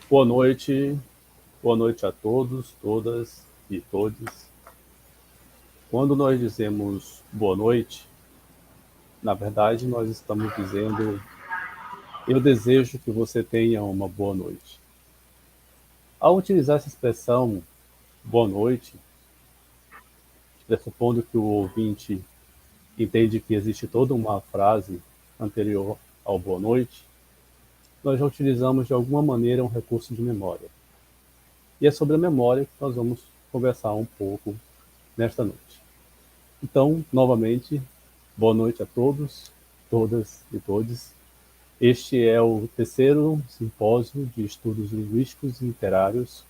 Boa noite a todos, todas e todes. Quando nós dizemos boa noite, na verdade nós estamos dizendo eu desejo que você tenha uma boa noite. Ao utilizar essa expressão boa noite, pressupondo que o ouvinte entende que existe toda uma frase anterior ao boa noite, nós já utilizamos de alguma maneira um recurso de memória. E é sobre a memória que nós vamos conversar um pouco nesta noite. Então, novamente, boa noite a todos, todas e todes. Este é o terceiro simpósio de estudos linguísticos e literários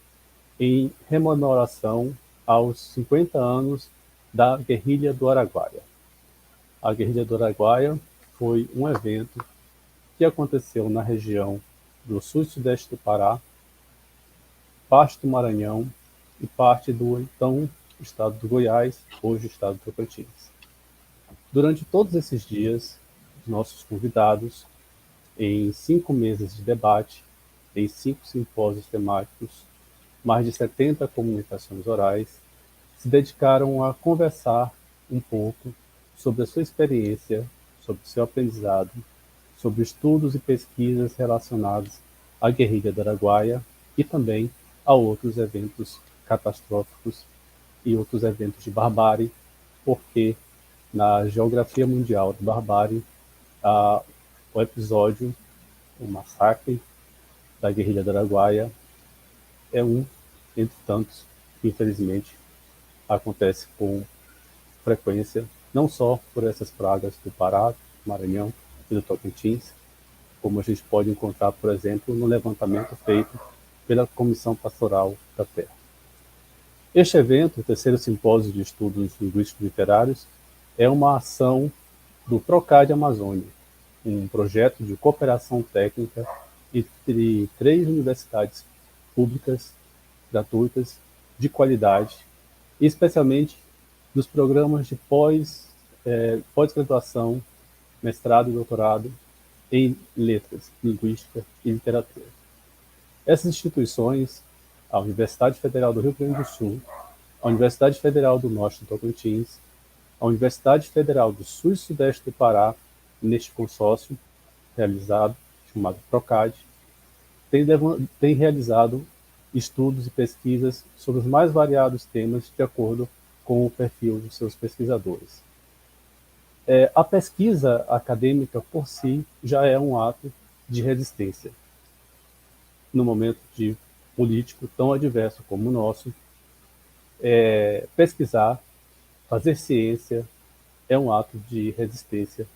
em rememoração aos 50 anos da Guerrilha do Araguaia. A Guerrilha do Araguaia foi um evento que aconteceu na região do sul e sudeste do Pará, parte do Maranhão e parte do então estado do Goiás, hoje estado do Tocantins. Durante todos esses dias, nossos convidados, em 5 mesas de debate, em 5 simpósios temáticos, mais de 70 comunicações orais, se dedicaram a conversar um pouco sobre a sua experiência, sobre o seu aprendizado, sobre estudos e pesquisas relacionados à guerrilha do Araguaia e também a outros eventos catastróficos e outros eventos de barbárie, porque na geografia mundial da barbárie, o episódio, o massacre da guerrilha do Araguaia é um entre tantos que, infelizmente, acontece com frequência, não só por essas pragas do Pará, do Maranhão e do Tocantins, como a gente pode encontrar, por exemplo, no levantamento feito pela Comissão Pastoral da Terra. Este evento, o terceiro simpósio de estudos linguísticos literários, é uma ação do Procad Amazônia, um projeto de cooperação técnica entre 3 universidades públicas, gratuitas, de qualidade, e especialmente dos programas de pós-graduação, mestrado e doutorado em letras, linguística e literatura. Essas instituições, a Universidade Federal do Rio Grande do Sul, a Universidade Federal do Norte do Tocantins, a Universidade Federal do Sul e Sudeste do Pará, neste consórcio realizado, chamado PROCAD, tem realizado estudos e pesquisas sobre os mais variados temas de acordo com o perfil dos seus pesquisadores. A pesquisa acadêmica por si já é um ato de resistência. No momento de político tão adverso como o nosso, pesquisar, fazer ciência é um ato de resistência,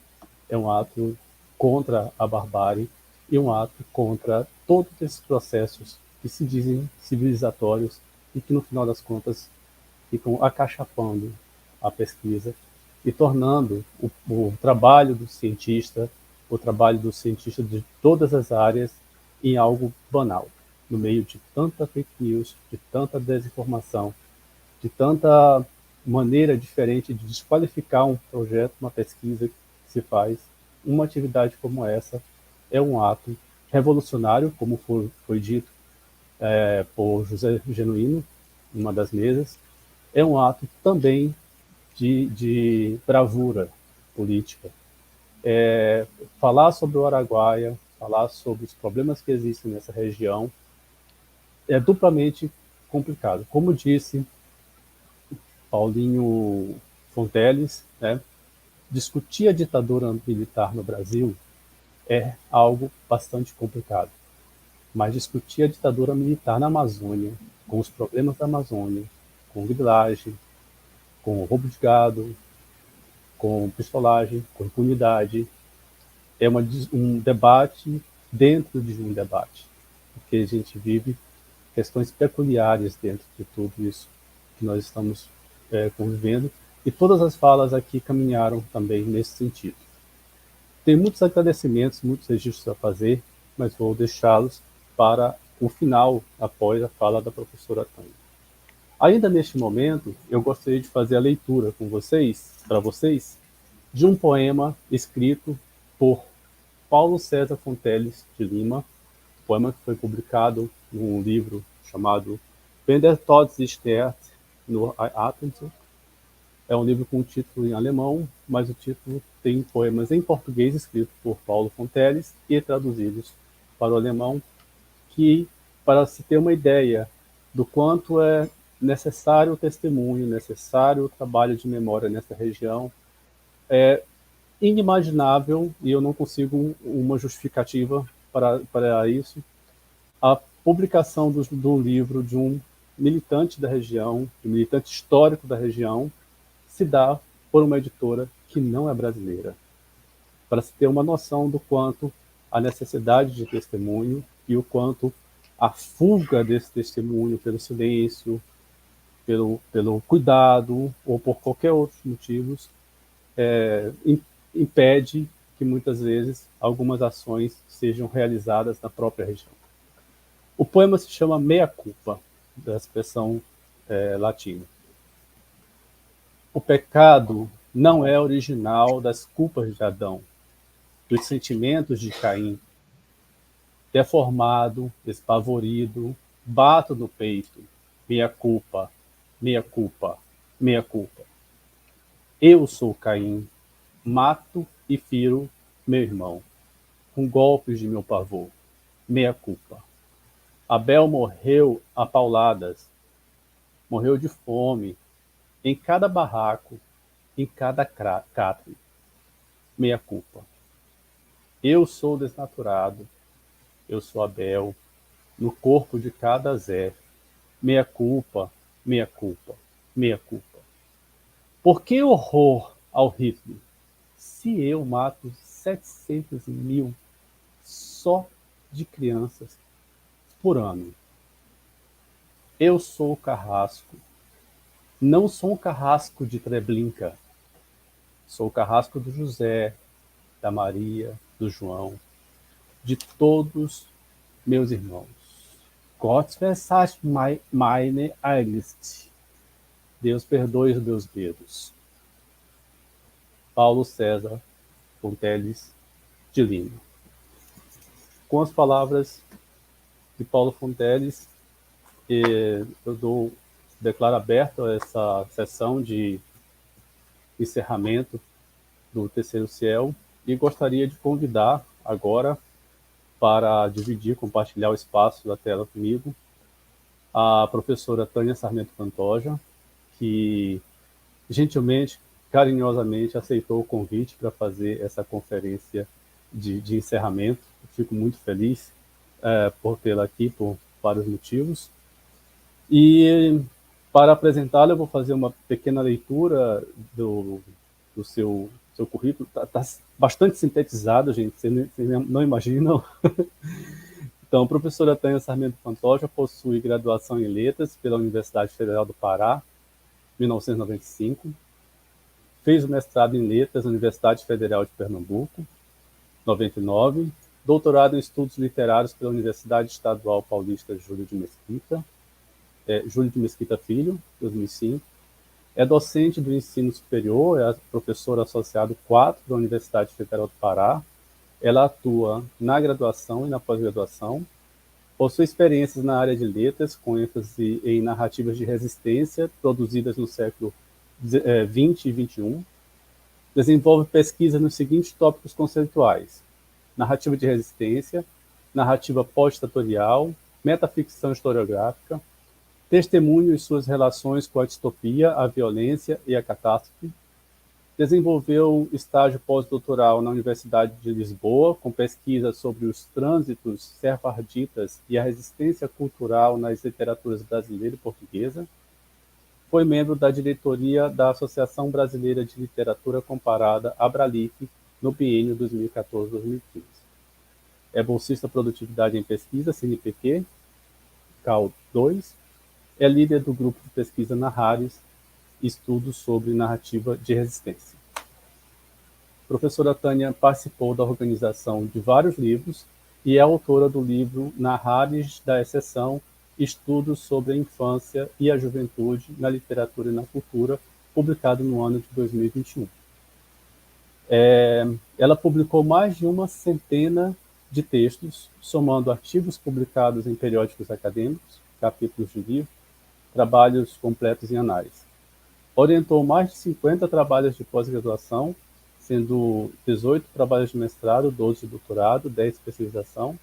é um ato contra a barbárie e um ato contra todos esses processos que se dizem civilizatórios e que, no final das contas, ficam acachapando a pesquisa e tornando o trabalho do cientista, o trabalho do cientista de todas as áreas, em algo banal, no meio de tanta fake news, de tanta desinformação, de tanta maneira diferente de desqualificar um projeto, uma pesquisa que se faz. Uma atividade como essa é um ato revolucionário, como foi dito por José Genuíno, em uma das mesas. É um ato também de bravura política. Falar sobre o Araguaia, falar sobre os problemas que existem nessa região é duplamente complicado. Como disse Paulinho Fonteles, né, discutir a ditadura militar no Brasil é algo bastante complicado. Mas discutir a ditadura militar na Amazônia, com os problemas da Amazônia, com grilagem, com roubo de gado, com pistolagem, com impunidade, é um debate dentro de um debate, porque a gente vive questões peculiares dentro de tudo isso que nós estamos convivendo, e todas as falas aqui caminharam também nesse sentido. Tem muitos agradecimentos, muitos registros a fazer, mas vou deixá-los para o final, após a fala da professora Tânia. Ainda neste momento, eu gostaria de fazer a leitura com vocês, para vocês, de um poema escrito por Paulo César Fonteles de Lima, poema que foi publicado num livro chamado Wenn der Tod sich nähert, nur ein Atemzug. É um livro com um título em alemão, mas o título tem poemas em português escritos por Paulo Fonteles e traduzidos para o alemão, que, para se ter uma ideia do quanto é necessário o testemunho, necessário o trabalho de memória nessa região, é inimaginável, e eu não consigo uma justificativa para isso, a publicação do livro de um militante da região, um militante histórico da região, se dá por uma editora que não é brasileira, para se ter uma noção do quanto a necessidade de testemunho e o quanto a fuga desse testemunho pelo silêncio, pelo cuidado ou por qualquer outros motivos, impede que muitas vezes algumas ações sejam realizadas na própria região. O poema se chama Mea Culpa, da expressão latina. O pecado não é original das culpas de Adão, dos sentimentos de Caim. Deformado, espavorido, bato no peito, mea culpa, mea culpa, mea culpa. Eu sou Caim, mato e firo meu irmão, com golpes de meu pavor, mea culpa. Abel morreu a pauladas, morreu de fome, em cada barraco, em cada catre, meia culpa. Eu sou desnaturado, eu sou Abel, no corpo de cada Zé, meia culpa, meia culpa, meia culpa. Por que horror ao Hitler, se eu mato 700 mil só de crianças por ano? Eu sou o carrasco. Não sou um carrasco de Treblinka. Sou o carrasco do José, da Maria, do João, de todos meus irmãos. Gott versagt meine Einst. Deus perdoe os meus dedos. Paulo César Fonteles de Lima. Com as palavras de Paulo Fonteles, eu declaro aberto essa sessão de encerramento do Terceiro Ciel e gostaria de convidar agora para dividir, compartilhar o espaço da tela comigo, a professora Tânia Sarmento Pantoja, que gentilmente, carinhosamente aceitou o convite para fazer essa conferência de encerramento. Eu fico muito feliz por tê-la aqui por vários motivos. E para apresentá-la, eu vou fazer uma pequena leitura do seu currículo. Está bastante sintetizado, gente, vocês não imaginam. Então, a professora Tânia Sarmento Pantoja possui graduação em Letras pela Universidade Federal do Pará, 1995. Fez o mestrado em Letras na Universidade Federal de Pernambuco, 99. Doutorado em Estudos Literários pela Universidade Estadual Paulista Júlio de Mesquita Filho, 2005. É docente do ensino superior, é a professora associada 4 da Universidade Federal do Pará. Ela atua na graduação e na pós-graduação. Possui experiências na área de letras, com ênfase em narrativas de resistência, produzidas no século XX e XXI. Desenvolve pesquisa nos seguintes tópicos conceituais: narrativa de resistência, narrativa pós-ditatorial, metaficção historiográfica, testemunho e suas relações com a distopia, a violência e a catástrofe. Desenvolveu estágio pós-doutoral na Universidade de Lisboa, com pesquisa sobre os trânsitos sefarditas e a resistência cultural nas literaturas brasileira e portuguesa. Foi membro da diretoria da Associação Brasileira de Literatura Comparada, Abralic, no biênio 2014-2015. É bolsista Produtividade em Pesquisa, CNPq, CAL 2. É líder do grupo de pesquisa Narrares, estudos sobre narrativa de resistência. A professora Tânia participou da organização de vários livros e é autora do livro Narrares da Exceção, Estudos sobre a Infância e a Juventude na Literatura e na Cultura, publicado no ano de 2021. Ela publicou mais de uma centena de textos, somando artigos publicados em periódicos acadêmicos, capítulos de livro, trabalhos completos em análise. Orientou mais de 50 trabalhos de pós-graduação, sendo 18 trabalhos de mestrado, 12 de doutorado, 10 de especialização.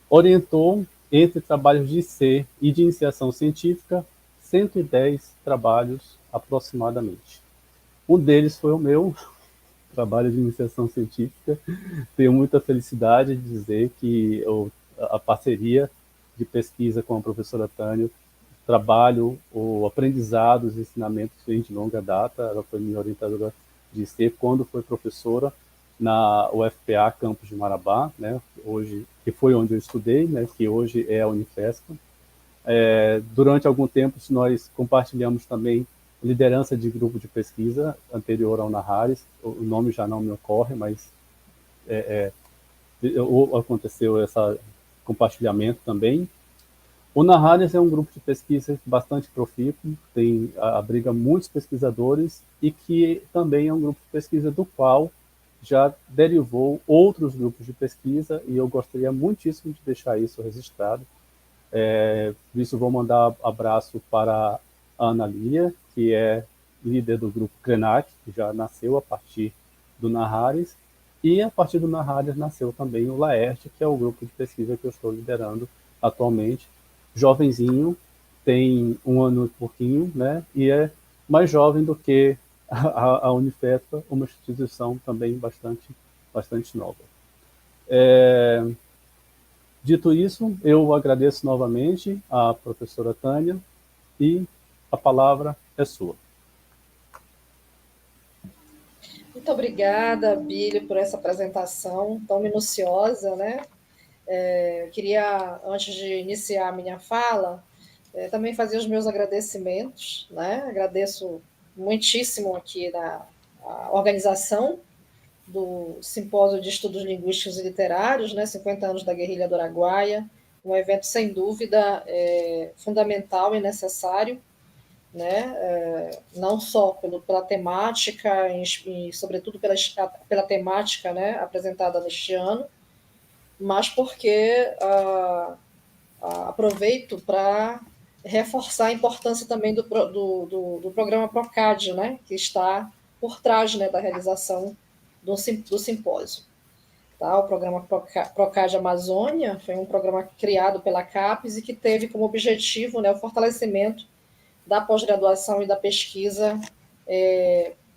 Orientou, entre trabalhos de IC e de iniciação científica, 110 trabalhos aproximadamente. Um deles foi o meu trabalho de iniciação científica. Tenho muita felicidade de dizer que a parceria de pesquisa com a professora Tânia, trabalho, o aprendizado, os ensinamentos vêm de longa data. Ela foi minha orientadora de IC quando foi professora na UFPA Campus de Marabá, né, hoje, que foi onde eu estudei, né, que hoje é a Unifesp. Durante algum tempo, nós compartilhamos também liderança de grupo de pesquisa anterior ao Nahares, o nome já não me ocorre, mas aconteceu esse compartilhamento também. O Nahares é um grupo de pesquisa bastante profícuo, abriga muitos pesquisadores e que também é um grupo de pesquisa do qual já derivou outros grupos de pesquisa, e eu gostaria muitíssimo de deixar isso registrado. Por isso vou mandar abraço para a Ana Lia, que é líder do grupo Krenak, que já nasceu a partir do Nahares, e a partir do Nahares nasceu também o Laerte, que é o grupo de pesquisa que eu estou liderando atualmente. Jovenzinho, tem 1 ano e pouquinho, né, e é mais jovem do que a Unifesp, uma instituição também bastante nova. Dito isso, eu agradeço novamente à professora Tânia e a palavra é sua. Muito obrigada, Bílio, por essa apresentação tão minuciosa, né? Eu queria, antes de iniciar a minha fala, também fazer os meus agradecimentos, né? Agradeço muitíssimo aqui a organização do Simpósio de Estudos Linguísticos e Literários, né? 50 anos da Guerrilha do Araguaia, um evento, sem dúvida, fundamental e necessário, né? Não só pela temática, e sobretudo pela temática, né, apresentada neste ano, mas porque aproveito para reforçar a importância também do programa PROCAD, né, que está por trás, né, da realização do simpósio. Tá? O programa PROCAD Amazônia foi um programa criado pela CAPES e que teve como objetivo, né, o fortalecimento da pós-graduação e da pesquisa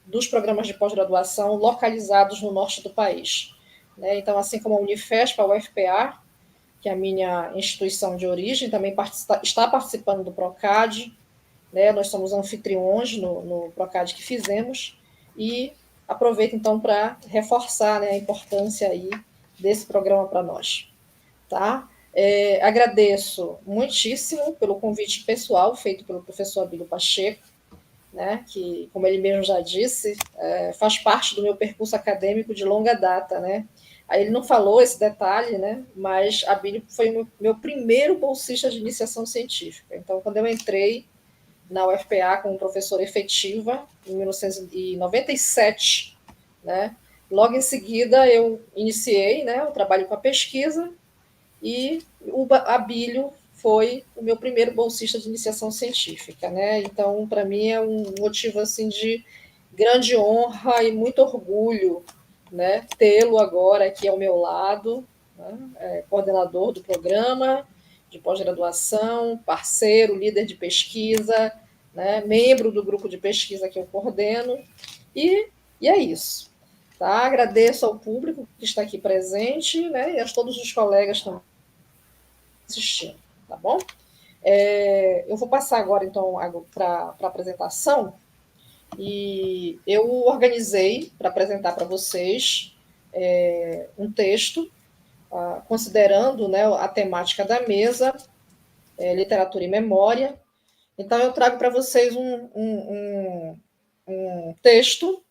dos programas de pós-graduação localizados no norte do país. Né? Então, assim como a Unifesp, a UFPA, que é a minha instituição de origem, também está participando do PROCAD, né? Nós somos anfitriões no PROCAD que fizemos, e aproveito, então, para reforçar, né, a importância aí desse programa para nós. Tá? Agradeço muitíssimo pelo convite pessoal feito pelo professor Abílio Pacheco, né, que, como ele mesmo já disse, faz parte do meu percurso acadêmico de longa data. Né? Aí ele não falou esse detalhe, né, mas Abílio foi o meu primeiro bolsista de iniciação científica. Então, quando eu entrei na UFPA como professora efetiva, em 1997, né, logo em seguida eu iniciei, né, o trabalho com a pesquisa, e o Abílio foi o meu primeiro bolsista de iniciação científica, né? Então, para mim é um motivo assim de grande honra e muito orgulho, né? Tê-lo agora aqui ao meu lado, né? Coordenador do programa de pós-graduação, parceiro, líder de pesquisa, né? Membro do grupo de pesquisa que eu coordeno, e é isso. Tá? Agradeço ao público que está aqui presente, né? E a todos os colegas também assistindo, tá bom? Eu vou passar agora, então, para a apresentação, e eu organizei para apresentar para vocês um texto, considerando, né, a temática da mesa, literatura e memória. Então, eu trago para vocês um texto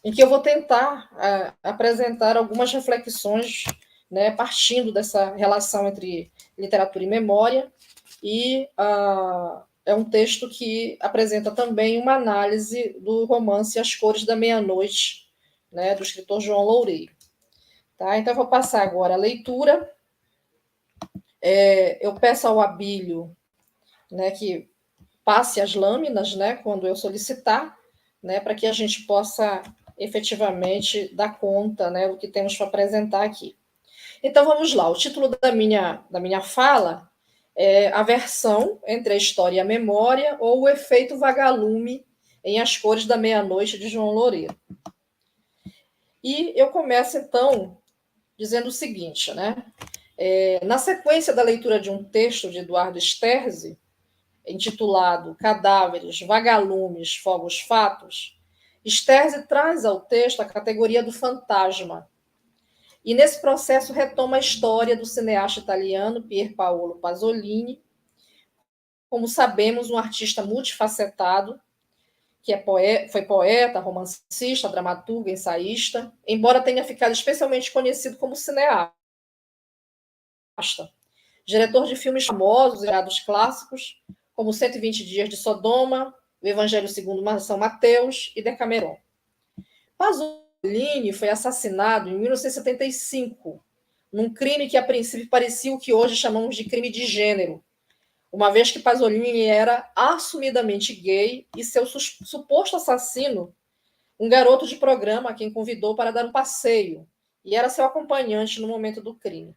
em que eu vou tentar apresentar algumas reflexões, né, partindo dessa relação entre literatura e memória, e é um texto que apresenta também uma análise do romance As Cores da Meia-Noite, né, do escritor João Loureiro. Tá? Então, eu vou passar agora a leitura. Eu peço ao Abílio, né, que passe as lâminas, né, quando eu solicitar, né, para que a gente possa efetivamente dar conta, né, do que temos para apresentar aqui. Então, vamos lá. O título da minha fala é A Versão entre a História e a Memória, ou O Efeito Vagalume em As Cores da Meia-Noite, de João Loureiro. E eu começo, então, dizendo o seguinte, né? Na sequência da leitura de um texto de Eduardo Sterzi, intitulado Cadáveres, Vagalumes, Fogos Fatos, Sterzi traz ao texto a categoria do fantasma. E nesse processo retoma a história do cineasta italiano Pier Paolo Pasolini, como sabemos, um artista multifacetado, que foi poeta, romancista, dramaturgo, ensaísta, embora tenha ficado especialmente conhecido como cineasta. Diretor de filmes famosos e clássicos, como 120 Dias de Sodoma, O Evangelho segundo São Mateus e Decameron. Pasolini foi assassinado em 1975, num crime que a princípio parecia o que hoje chamamos de crime de gênero, uma vez que Pasolini era assumidamente gay e seu suposto assassino, um garoto de programa a quem convidou para dar um passeio, e era seu acompanhante no momento do crime.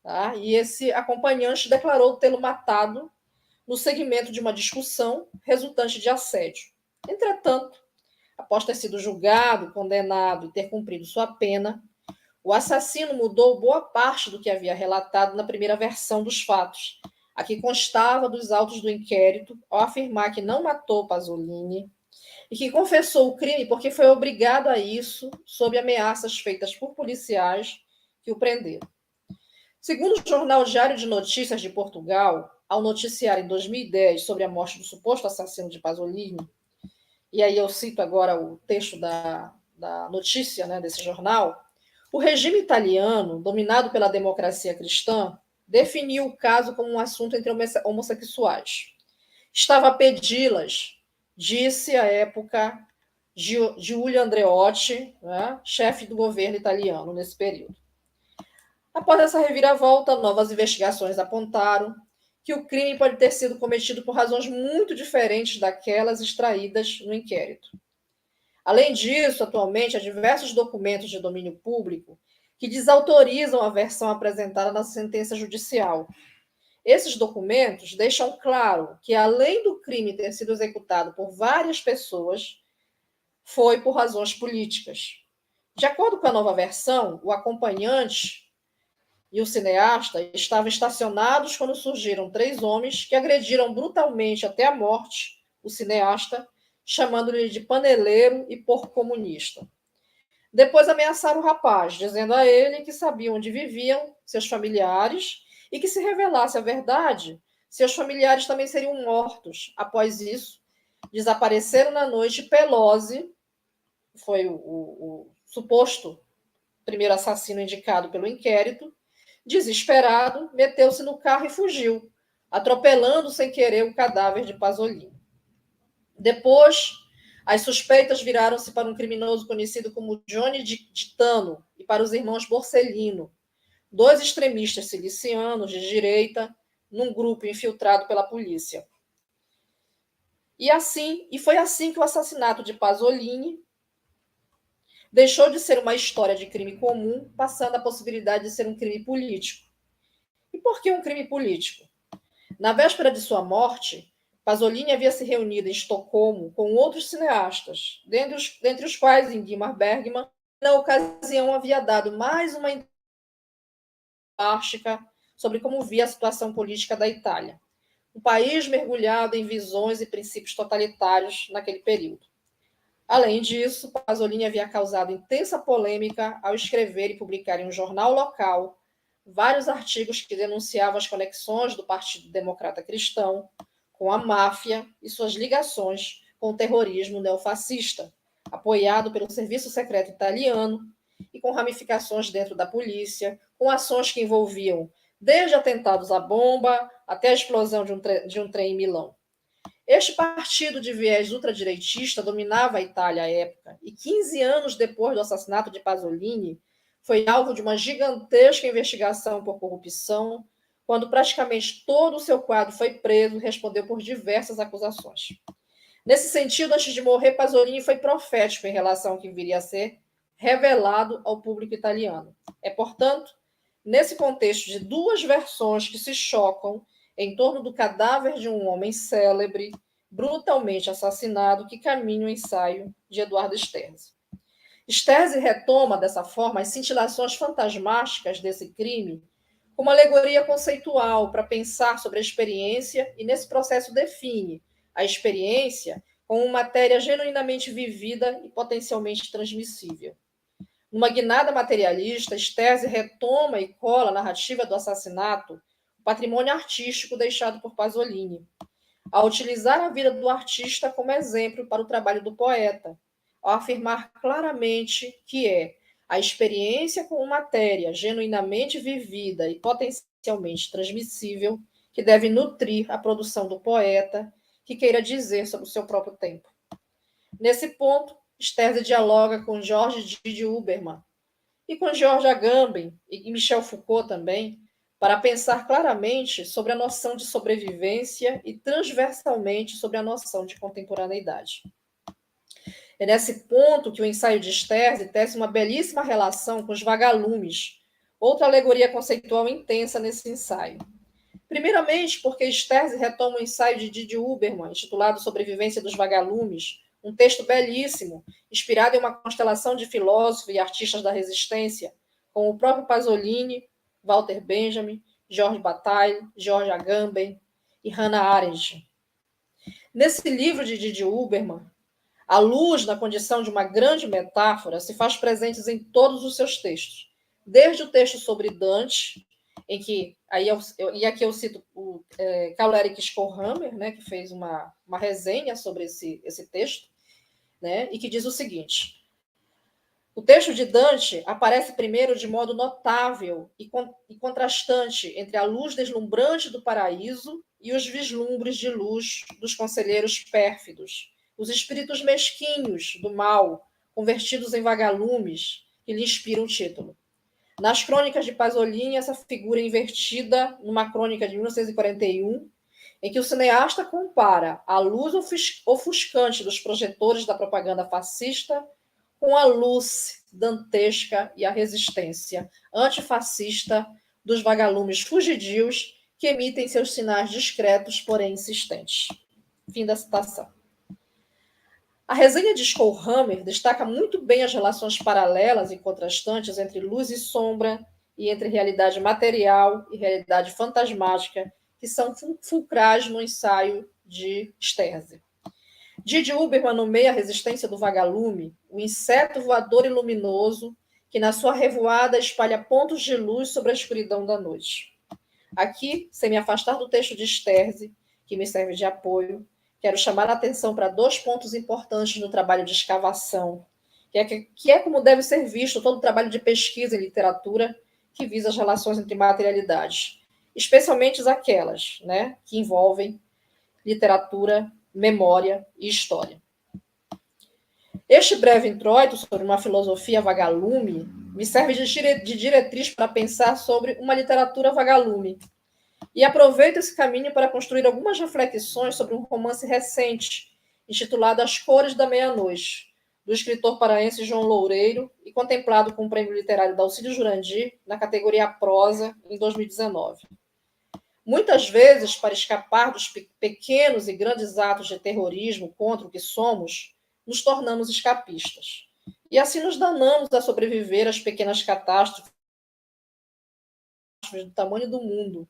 Tá? E esse acompanhante declarou tê-lo matado no segmento de uma discussão resultante de assédio. Entretanto, após ter sido julgado, condenado e ter cumprido sua pena, o assassino mudou boa parte do que havia relatado na primeira versão dos fatos, a que constava dos autos do inquérito, ao afirmar que não matou Pasolini e que confessou o crime porque foi obrigado a isso sob ameaças feitas por policiais que o prenderam. Segundo o jornal Diário de Notícias de Portugal, ao noticiar em 2010 sobre a morte do suposto assassino de Pasolini, e aí eu cito agora o texto da notícia, né, desse jornal, o regime italiano, dominado pela democracia cristã, definiu o caso como um assunto entre homossexuais. Estava a pedi-las, disse à época Giulio Andreotti, né, chefe do governo italiano nesse período. Após essa reviravolta, novas investigações apontaram que o crime pode ter sido cometido por razões muito diferentes daquelas extraídas no inquérito. Além disso, atualmente, há diversos documentos de domínio público que desautorizam a versão apresentada na sentença judicial. Esses documentos deixam claro que, além do crime ter sido executado por várias pessoas, foi por razões políticas. De acordo com a nova versão, o acompanhante e o cineasta estavam estacionados quando surgiram 3 homens que agrediram brutalmente até a morte o cineasta, chamando-lhe de paneleiro e porco comunista. Depois ameaçaram o rapaz, dizendo a ele que sabiam onde viviam seus familiares e que, se revelasse a verdade, seus familiares também seriam mortos. Após isso, desapareceram na noite. Pelosi, foi o suposto primeiro assassino indicado pelo inquérito, desesperado, meteu-se no carro e fugiu, atropelando sem querer o cadáver de Pasolini. Depois, as suspeitas viraram-se para um criminoso conhecido como Johnny Ditano e para os irmãos Borsellino, 2 extremistas cilicianos de direita, num grupo infiltrado pela polícia. E foi assim que o assassinato de Pasolini deixou de ser uma história de crime comum, passando a possibilidade de ser um crime político. E por que um crime político? Na véspera de sua morte, Pasolini havia se reunido em Estocolmo com outros cineastas, dentre os quais Ingmar Bergman, na ocasião havia dado mais uma plástica sobre como via a situação política da Itália, um país mergulhado em visões e princípios totalitários naquele período. Além disso, Pasolini havia causado intensa polêmica ao escrever e publicar em um jornal local vários artigos que denunciavam as conexões do Partido Democrata Cristão com a máfia e suas ligações com o terrorismo neofascista, apoiado pelo Serviço Secreto Italiano e com ramificações dentro da polícia, com ações que envolviam desde atentados à bomba até a explosão de um trem em Milão. Este partido de viés ultradireitista dominava a Itália à época, e 15 anos depois do assassinato de Pasolini, foi alvo de uma gigantesca investigação por corrupção, quando praticamente todo o seu quadro foi preso e respondeu por diversas acusações. Nesse sentido, antes de morrer, Pasolini foi profético em relação ao que viria a ser revelado ao público italiano. É, portanto, nesse contexto de duas versões que se chocam em torno do cadáver de um homem célebre, brutalmente assassinado, que caminha o ensaio de Eduardo Sterzi. Sterzi retoma, dessa forma, as cintilações fantasmáticas desse crime como uma alegoria conceitual para pensar sobre a experiência e, nesse processo, define a experiência como matéria genuinamente vivida e potencialmente transmissível. Numa guinada materialista, Sterzi retoma e cola a narrativa do assassinato, o patrimônio artístico deixado por Pasolini, ao utilizar a vida do artista como exemplo para o trabalho do poeta, ao afirmar claramente que é a experiência com matéria genuinamente vivida e potencialmente transmissível que deve nutrir a produção do poeta que queira dizer sobre o seu próprio tempo. Nesse ponto, Sterzi dialoga com George Didi Huberman e com George Agamben e Michel Foucault também, para pensar claramente sobre a noção de sobrevivência e transversalmente sobre a noção de contemporaneidade. É nesse ponto que o ensaio de Sterzi tece uma belíssima relação com os vagalumes, outra alegoria conceitual intensa nesse ensaio. Primeiramente, porque Sterzi retoma o ensaio de Didi Huberman, intitulado Sobrevivência dos Vagalumes, um texto belíssimo, inspirado em uma constelação de filósofos e artistas da resistência, como o próprio Pasolini, Walter Benjamin, George Bataille, George Agamben e Hannah Arendt. Nesse livro de Didi Huberman, a luz, na condição de uma grande metáfora, se faz presente em todos os seus textos, desde o texto sobre Dante, em que, e aqui eu cito o Karl-Erik Schollhammer, né, que fez uma resenha sobre esse texto, né, e que diz o seguinte: o texto de Dante aparece primeiro de modo notável e contrastante entre a luz deslumbrante do paraíso e os vislumbres de luz dos conselheiros pérfidos, os espíritos mesquinhos do mal, convertidos em vagalumes, que lhe inspiram o título. Nas crônicas de Pasolini, essa figura é invertida numa crônica de 1941, em que o cineasta compara a luz ofuscante dos projetores da propaganda fascista com a luz dantesca e a resistência antifascista dos vagalumes fugidios que emitem seus sinais discretos, porém insistentes. Fim da citação. A resenha de Schollhammer destaca muito bem as relações paralelas e contrastantes entre luz e sombra e entre realidade material e realidade fantasmática, que são fulcrais no ensaio de Sterzi. Didi Huberman nomeia a resistência do vagalume, o inseto voador e luminoso que na sua revoada espalha pontos de luz sobre a escuridão da noite. Aqui, sem me afastar do texto de Sterzi, que me serve de apoio, quero chamar a atenção para dois pontos importantes no trabalho de escavação, que é como deve ser visto todo o trabalho de pesquisa em literatura que visa as relações entre materialidades, especialmente aquelas, né, que envolvem literatura, memória e história. Este breve introito sobre uma filosofia vagalume me serve de diretriz para pensar sobre uma literatura vagalume. E aproveito esse caminho para construir algumas reflexões sobre um romance recente, intitulado As Cores da Meia-Noite, do escritor paraense João Loureiro, e contemplado com o Prêmio Literário Dalcídio Jurandir, na categoria Prosa, em 2019. Muitas vezes, para escapar dos pequenos e grandes atos de terrorismo contra o que somos, nos tornamos escapistas. E assim nos danamos a sobreviver às pequenas catástrofes do tamanho do mundo.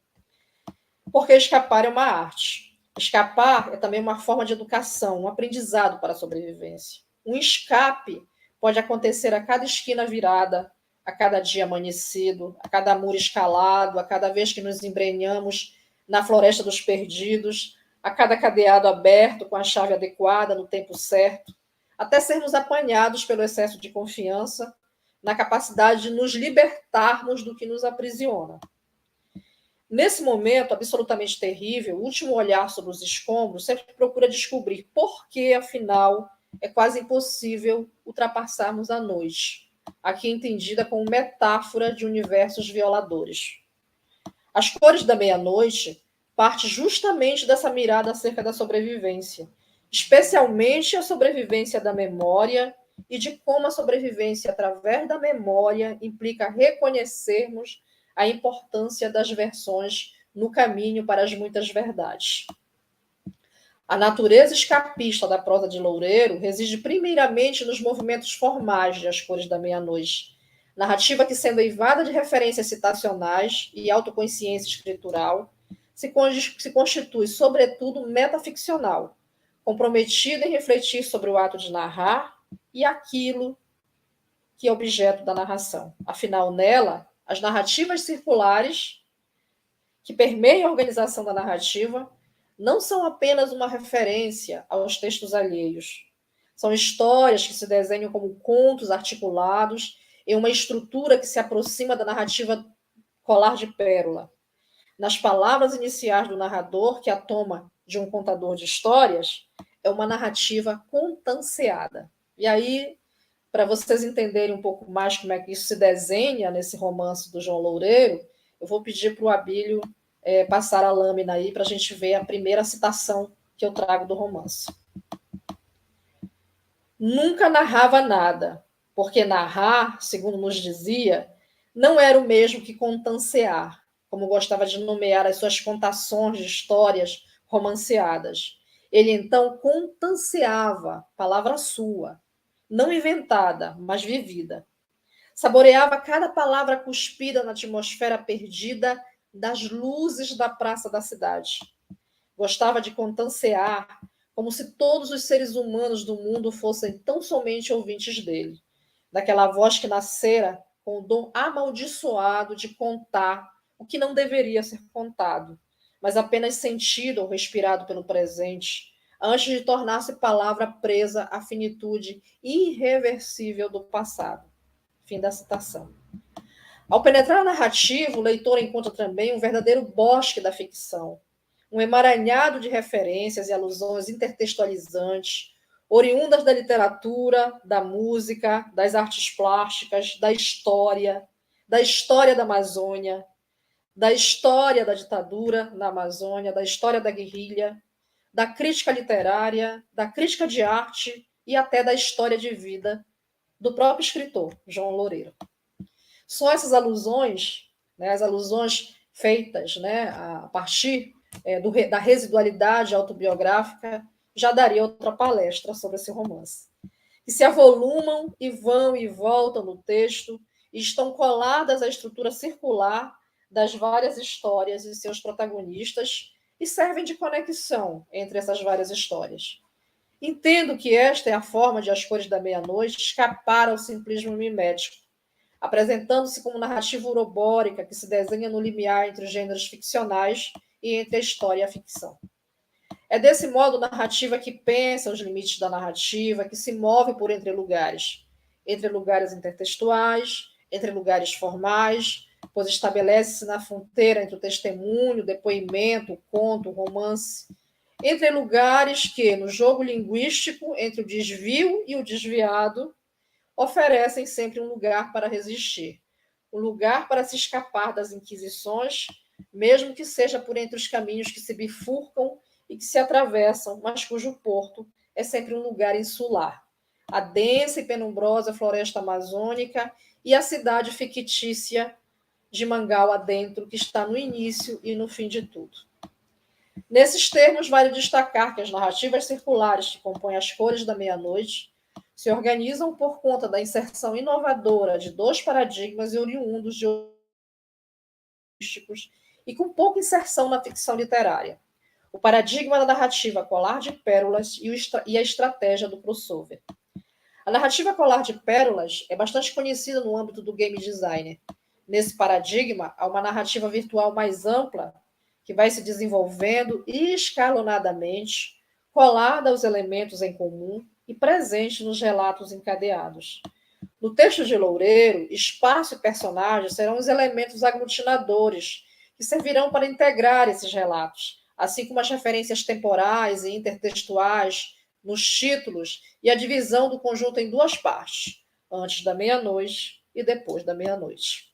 Porque escapar é uma arte. Escapar é também uma forma de educação, um aprendizado para a sobrevivência. Um escape pode acontecer a cada esquina virada, a cada dia amanhecido, a cada muro escalado, a cada vez que nos embrenhamos na floresta dos perdidos, a cada cadeado aberto com a chave adequada no tempo certo, até sermos apanhados pelo excesso de confiança na capacidade de nos libertarmos do que nos aprisiona. Nesse momento absolutamente terrível, o último olhar sobre os escombros sempre procura descobrir por que, afinal, é quase impossível ultrapassarmos a noite. aqui entendida como metáfora de universos violadores. As Cores da Meia-Noite parte justamente dessa mirada acerca da sobrevivência, especialmente a sobrevivência da memória e de como a sobrevivência através da memória implica reconhecermos a importância das versões no caminho para as muitas verdades. A natureza escapista da prosa de Loureiro reside primeiramente nos movimentos formais de As Cores da Meia-Noite, narrativa que, sendo eivada de referências citacionais e autoconsciência escritural, se constitui, sobretudo, metaficcional, comprometida em refletir sobre o ato de narrar e aquilo que é objeto da narração. Afinal, nela, as narrativas circulares que permeiam a organização da narrativa não são apenas uma referência aos textos alheios. São histórias que se desenham como contos articulados em uma estrutura que se aproxima da narrativa colar de pérola. Nas palavras iniciais do narrador, que a toma de um contador de histórias, é uma narrativa contanceada. E aí, para vocês entenderem um pouco mais como é que isso se desenha nesse romance do João Loureiro, eu vou pedir para o Abílio passar a lâmina aí para a gente ver a primeira citação que eu trago do romance. Nunca narrava nada, porque narrar, segundo nos dizia, não era o mesmo que contancear, como gostava de nomear as suas contações de histórias romanceadas. Ele então contanceava, palavra sua, não inventada, mas vivida. Saboreava cada palavra cuspida na atmosfera perdida das luzes da praça da cidade. Gostava de contancear, como se todos os seres humanos do mundo fossem tão somente ouvintes dele, daquela voz que nascera com o dom amaldiçoado de contar o que não deveria ser contado, mas apenas sentido ou respirado pelo presente, antes de tornar-se palavra presa à finitude irreversível do passado. Fim da citação. Ao penetrar na narrativa, o leitor encontra também um verdadeiro bosque da ficção, um emaranhado de referências e alusões intertextualizantes, oriundas da literatura, da música, das artes plásticas, da história da Amazônia, da história da ditadura na Amazônia, da história da guerrilha, da crítica literária, da crítica de arte e até da história de vida do próprio escritor, João Loureiro. Só essas alusões, né, as alusões feitas, né, a partir da residualidade autobiográfica, já daria outra palestra sobre esse romance. Que se avolumam e vão e voltam no texto e estão coladas à estrutura circular das várias histórias e seus protagonistas e servem de conexão entre essas várias histórias. Entendo que esta é a forma de As Cores da Meia-Noite escapar ao simplismo mimético, apresentando-se como narrativa urobórica que se desenha no limiar entre os gêneros ficcionais e entre a história e a ficção. É desse modo narrativa que pensa os limites da narrativa, que se move por entre lugares intertextuais, entre lugares formais, pois estabelece-se na fronteira entre o testemunho, o depoimento, o conto, o romance, entre lugares que, no jogo linguístico, entre o desvio e o desviado, oferecem sempre um lugar para resistir, um lugar para se escapar das inquisições, mesmo que seja por entre os caminhos que se bifurcam e que se atravessam, mas cujo porto é sempre um lugar insular. A densa e penumbrosa floresta amazônica e a cidade fictícia de Mangal adentro, que está no início e no fim de tudo. Nesses termos, vale destacar que as narrativas circulares que compõem As Cores da Meia-Noite se organizam por conta da inserção inovadora de dois paradigmas oriundos de linguísticos e com pouca inserção na ficção literária. O paradigma da narrativa colar de pérolas e a estratégia do crossover. A narrativa colar de pérolas é bastante conhecida no âmbito do game design. Nesse paradigma, há uma narrativa virtual mais ampla que vai se desenvolvendo escalonadamente, colada aos elementos em comum e presente nos relatos encadeados. No texto de Loureiro, espaço e personagem serão os elementos aglutinadores que servirão para integrar esses relatos, assim como as referências temporais e intertextuais nos títulos e a divisão do conjunto em duas partes, antes da meia-noite e depois da meia-noite.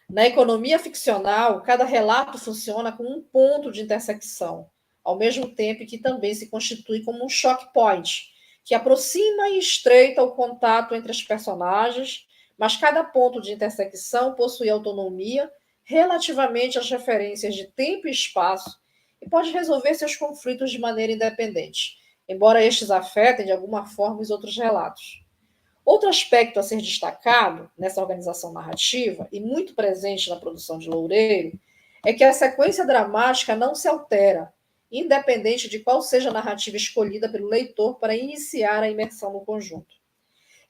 Na economia ficcional, cada relato funciona como um ponto de intersecção, ao mesmo tempo que também se constitui como um choque point, que aproxima e estreita o contato entre os personagens, mas cada ponto de intersecção possui autonomia relativamente às referências de tempo e espaço e pode resolver seus conflitos de maneira independente, embora estes afetem de alguma forma os outros relatos. Outro aspecto a ser destacado nessa organização narrativa, e muito presente na produção de Loureiro, é que a sequência dramática não se altera, independente de qual seja a narrativa escolhida pelo leitor para iniciar a imersão no conjunto.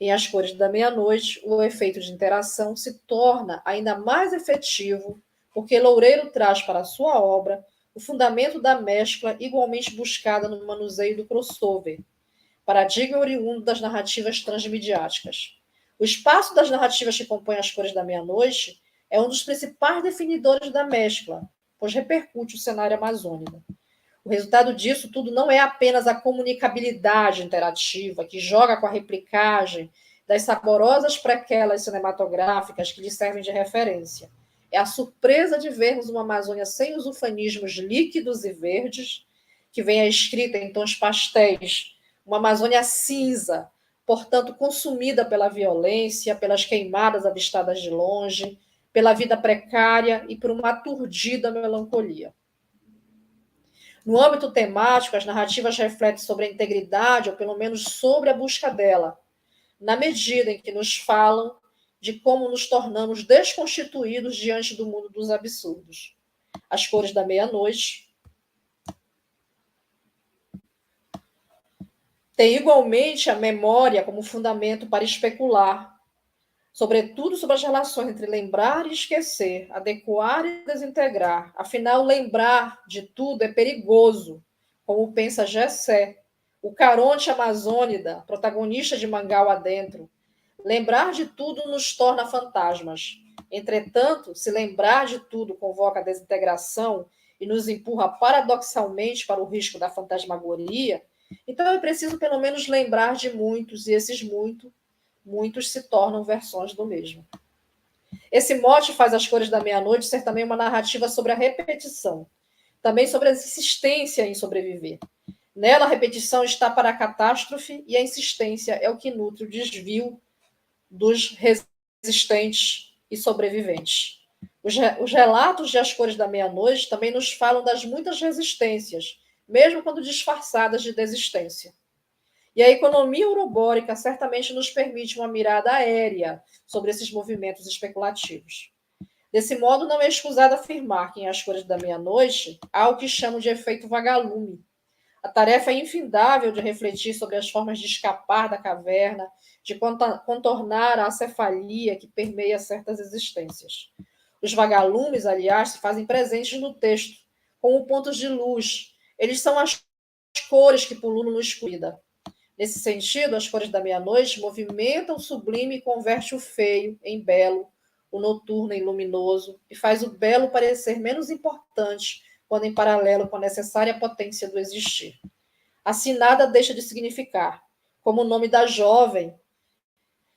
Em As Cores da Meia-Noite, o efeito de interação se torna ainda mais efetivo, porque Loureiro traz para a sua obra o fundamento da mescla igualmente buscada no manuseio do crossover, paradigma oriundo das narrativas transmediáticas. O espaço das narrativas que compõem As Cores da Meia-Noite é um dos principais definidores da mescla, pois repercute o cenário amazônico. O resultado disso tudo não é apenas a comunicabilidade interativa, que joga com a replicagem das saborosas prequelas cinematográficas que lhe servem de referência. É a surpresa de vermos uma Amazônia sem os ufanismos líquidos e verdes, que vem a escrita em tons pastéis, uma Amazônia cinza, portanto consumida pela violência, pelas queimadas avistadas de longe, pela vida precária e por uma aturdida melancolia. No âmbito temático, as narrativas refletem sobre a integridade, ou pelo menos sobre a busca dela, na medida em que nos falam de como nos tornamos desconstituídos diante do mundo dos absurdos. As Cores da Meia-Noite tem igualmente a memória como fundamento para especular, sobretudo sobre as relações entre lembrar e esquecer, adequar e desintegrar. Afinal, lembrar de tudo é perigoso, como pensa Gessé, o Caronte amazônida, protagonista de Mangal Adentro. Lembrar de tudo nos torna fantasmas. Entretanto, se lembrar de tudo convoca a desintegração e nos empurra paradoxalmente para o risco da fantasmagoria, então é preciso pelo menos lembrar de muitos, e esses muitos se tornam versões do mesmo. Esse mote faz As Cores da Meia-Noite ser também uma narrativa sobre a repetição, também sobre a insistência em sobreviver. Nela, a repetição está para a catástrofe e a insistência é o que nutre o desvio dos resistentes e sobreviventes. Os relatos de As Cores da Meia-Noite também nos falam das muitas resistências, mesmo quando disfarçadas de desistência. E a economia urobórica certamente nos permite uma mirada aérea sobre esses movimentos especulativos. Desse modo, não é escusado afirmar que em As Cores da Meia-Noite há o que chamam de efeito vagalume. A tarefa é infindável de refletir sobre as formas de escapar da caverna, de contornar a acefalia que permeia certas existências. Os vagalumes, aliás, se fazem presentes no texto, como pontos de luz. Eles são as cores que pululam no escuro. Nesse sentido, As Cores da Meia-Noite movimentam o sublime e converte o feio em belo, o noturno em luminoso, e faz o belo parecer menos importante quando em paralelo com a necessária potência do existir. Assim, nada deixa de significar, como o nome da jovem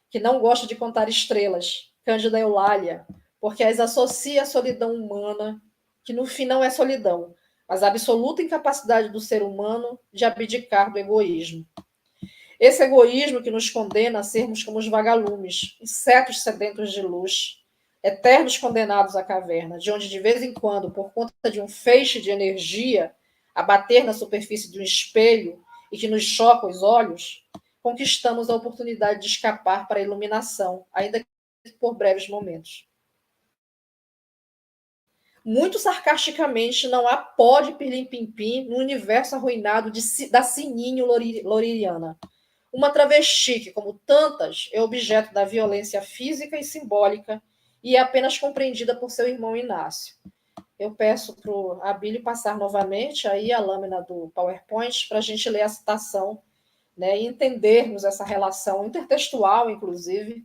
que não gosta de contar estrelas, Cândida Eulália, porque as associa à solidão humana, que no fim não é solidão, mas a absoluta incapacidade do ser humano de abdicar do egoísmo. Esse egoísmo que nos condena a sermos como os vagalumes, insetos sedentos de luz, eternos condenados à caverna, de onde de vez em quando, por conta de um feixe de energia, a bater na superfície de um espelho e que nos choca os olhos, conquistamos a oportunidade de escapar para a iluminação, ainda que por breves momentos. Muito sarcasticamente, não há pó de pirlim-pim-pim no universo arruinado da Sininho Loririana. Uma travesti que, como tantas, é objeto da violência física e simbólica e é apenas compreendida por seu irmão Inácio. Eu peço para o Abílio passar novamente aí a lâmina do PowerPoint para a gente ler a citação, né, e entendermos essa relação intertextual, inclusive,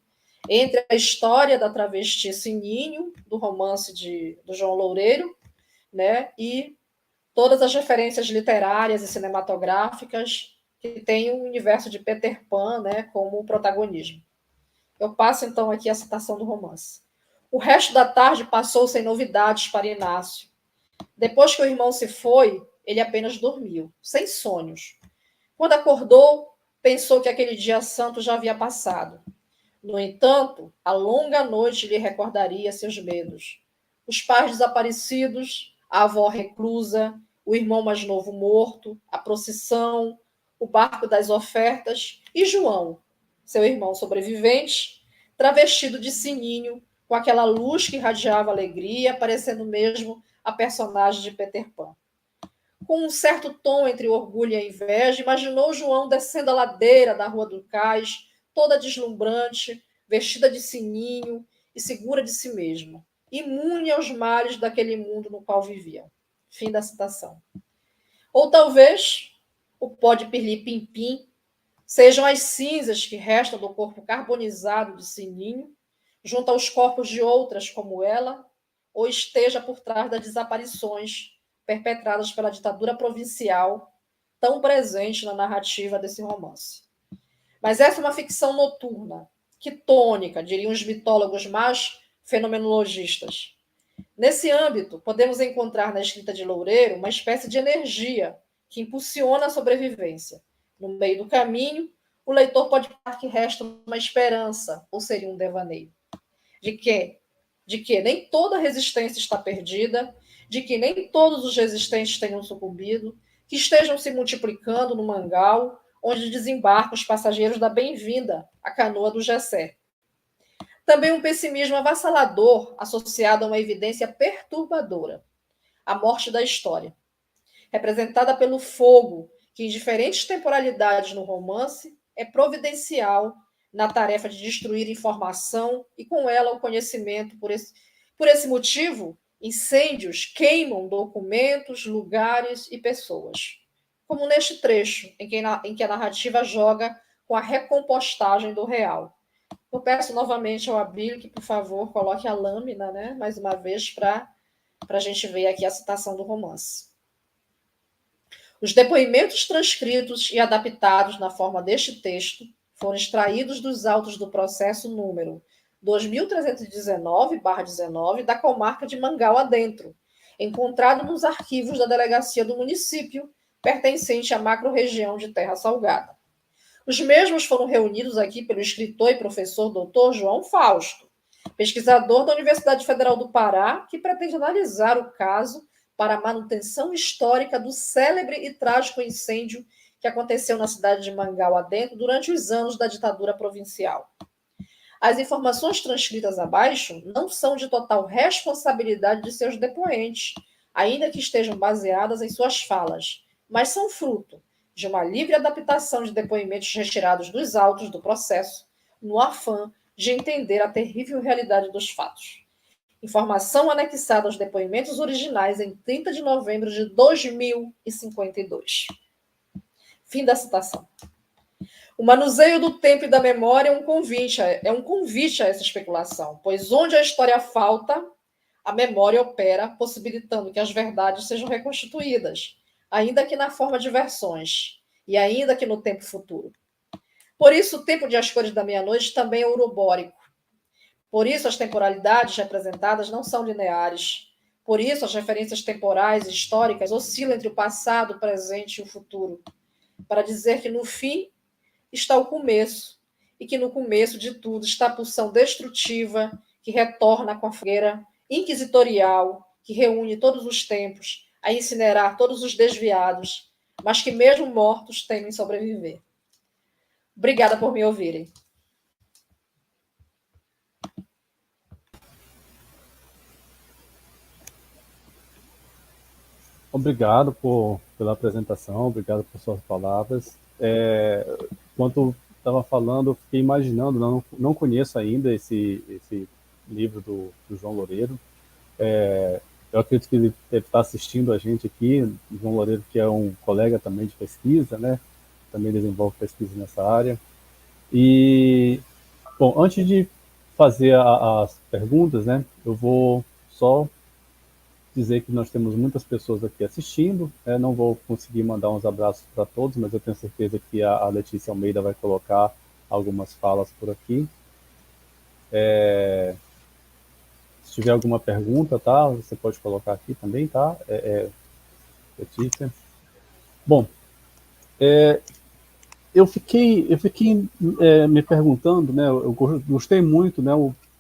entre a história da travesti Sininho, do romance do João Loureiro, né, e todas as referências literárias e cinematográficas que tem o universo de Peter Pan, né, como protagonismo. Eu passo, então, aqui a citação do romance. O resto da tarde passou sem novidades para Inácio. Depois que o irmão se foi, ele apenas dormiu, sem sonhos. Quando acordou, pensou que aquele dia santo já havia passado. No entanto, a longa noite lhe recordaria seus medos. Os pais desaparecidos, a avó reclusa, o irmão mais novo morto, a procissão, o barco das ofertas e João, seu irmão sobrevivente, travestido de sininho, com aquela luz que irradiava alegria, parecendo mesmo a personagem de Peter Pan. Com um certo tom entre orgulho e inveja, imaginou João descendo a ladeira da Rua do Cais, toda deslumbrante, vestida de sininho e segura de si mesma, imune aos males daquele mundo no qual viviam. Fim da citação. Ou talvez o pó de pirlim-pim-pim sejam as cinzas que restam do corpo carbonizado de sininho, junto aos corpos de outras como ela, ou esteja por trás das desaparições perpetradas pela ditadura provincial, tão presente na narrativa desse romance. Mas essa é uma ficção noturna, quitônica, diriam os mitólogos mais fenomenologistas. Nesse âmbito, podemos encontrar na escrita de Loureiro uma espécie de energia que impulsiona a sobrevivência. No meio do caminho, o leitor pode pensar que resta uma esperança, ou seria um devaneio. De quê? De que nem toda resistência está perdida, de que nem todos os resistentes tenham sucumbido, que estejam se multiplicando no mangal, onde desembarcam os passageiros da bem-vinda à canoa do Gessé. Também um pessimismo avassalador associado a uma evidência perturbadora, a morte da história, representada pelo fogo, que em diferentes temporalidades no romance é providencial na tarefa de destruir informação e, com ela, o conhecimento. Por esse motivo, incêndios queimam documentos, lugares e pessoas. Como neste trecho, em que a narrativa joga com a recompostagem do real. Eu peço novamente ao Abílio que, por favor, coloque a lâmina, né, mais uma vez, para a gente ver aqui a citação do romance. Os depoimentos transcritos e adaptados na forma deste texto foram extraídos dos autos do processo número 2319/19 da comarca de Mangal Adentro, encontrado nos arquivos da delegacia do município, pertencente à macro-região de Terra Salgada. Os mesmos foram reunidos aqui pelo escritor e professor Dr. João Fausto, pesquisador da Universidade Federal do Pará, que pretende analisar o caso para a manutenção histórica do célebre e trágico incêndio que aconteceu na cidade de Mangal Adentro durante os anos da ditadura provincial. As informações transcritas abaixo não são de total responsabilidade de seus depoentes, ainda que estejam baseadas em suas falas, mas são fruto de uma livre adaptação de depoimentos retirados dos autos do processo, no afã de entender a terrível realidade dos fatos. Informação anexada aos depoimentos originais em 30 de novembro de 2052. Fim da citação. O manuseio do tempo e da memória é um convite a essa especulação, pois onde a história falta, a memória opera, possibilitando que as verdades sejam reconstituídas, ainda que na forma de versões, e ainda que no tempo futuro. Por isso, o tempo de As Cores da Meia-Noite também é urobórico. Por isso, as temporalidades representadas não são lineares. Por isso, as referências temporais e históricas oscilam entre o passado, o presente e o futuro, para dizer que no fim está o começo, e que no começo de tudo está a pulsão destrutiva que retorna com a fogueira inquisitorial, que reúne todos os tempos, a incinerar todos os desviados, mas que mesmo mortos temem sobreviver. Obrigada por me ouvirem. Obrigado pela apresentação, obrigado por suas palavras. Enquanto estava falando, eu fiquei imaginando, não conheço ainda esse livro do João Loureiro. Eu acredito que ele deve estar assistindo a gente aqui, o João Loureiro, que é um colega também de pesquisa, né? Também desenvolve pesquisa nessa área. E, bom, antes de fazer as perguntas, né, eu vou só dizer que nós temos muitas pessoas aqui assistindo. Não vou conseguir mandar uns abraços para todos, mas eu tenho certeza que a Letícia Almeida vai colocar algumas falas por aqui. Se tiver alguma pergunta, tá? Você pode colocar aqui também, tá? Letícia. Bom, eu fiquei me perguntando, né? Eu gostei muito, né?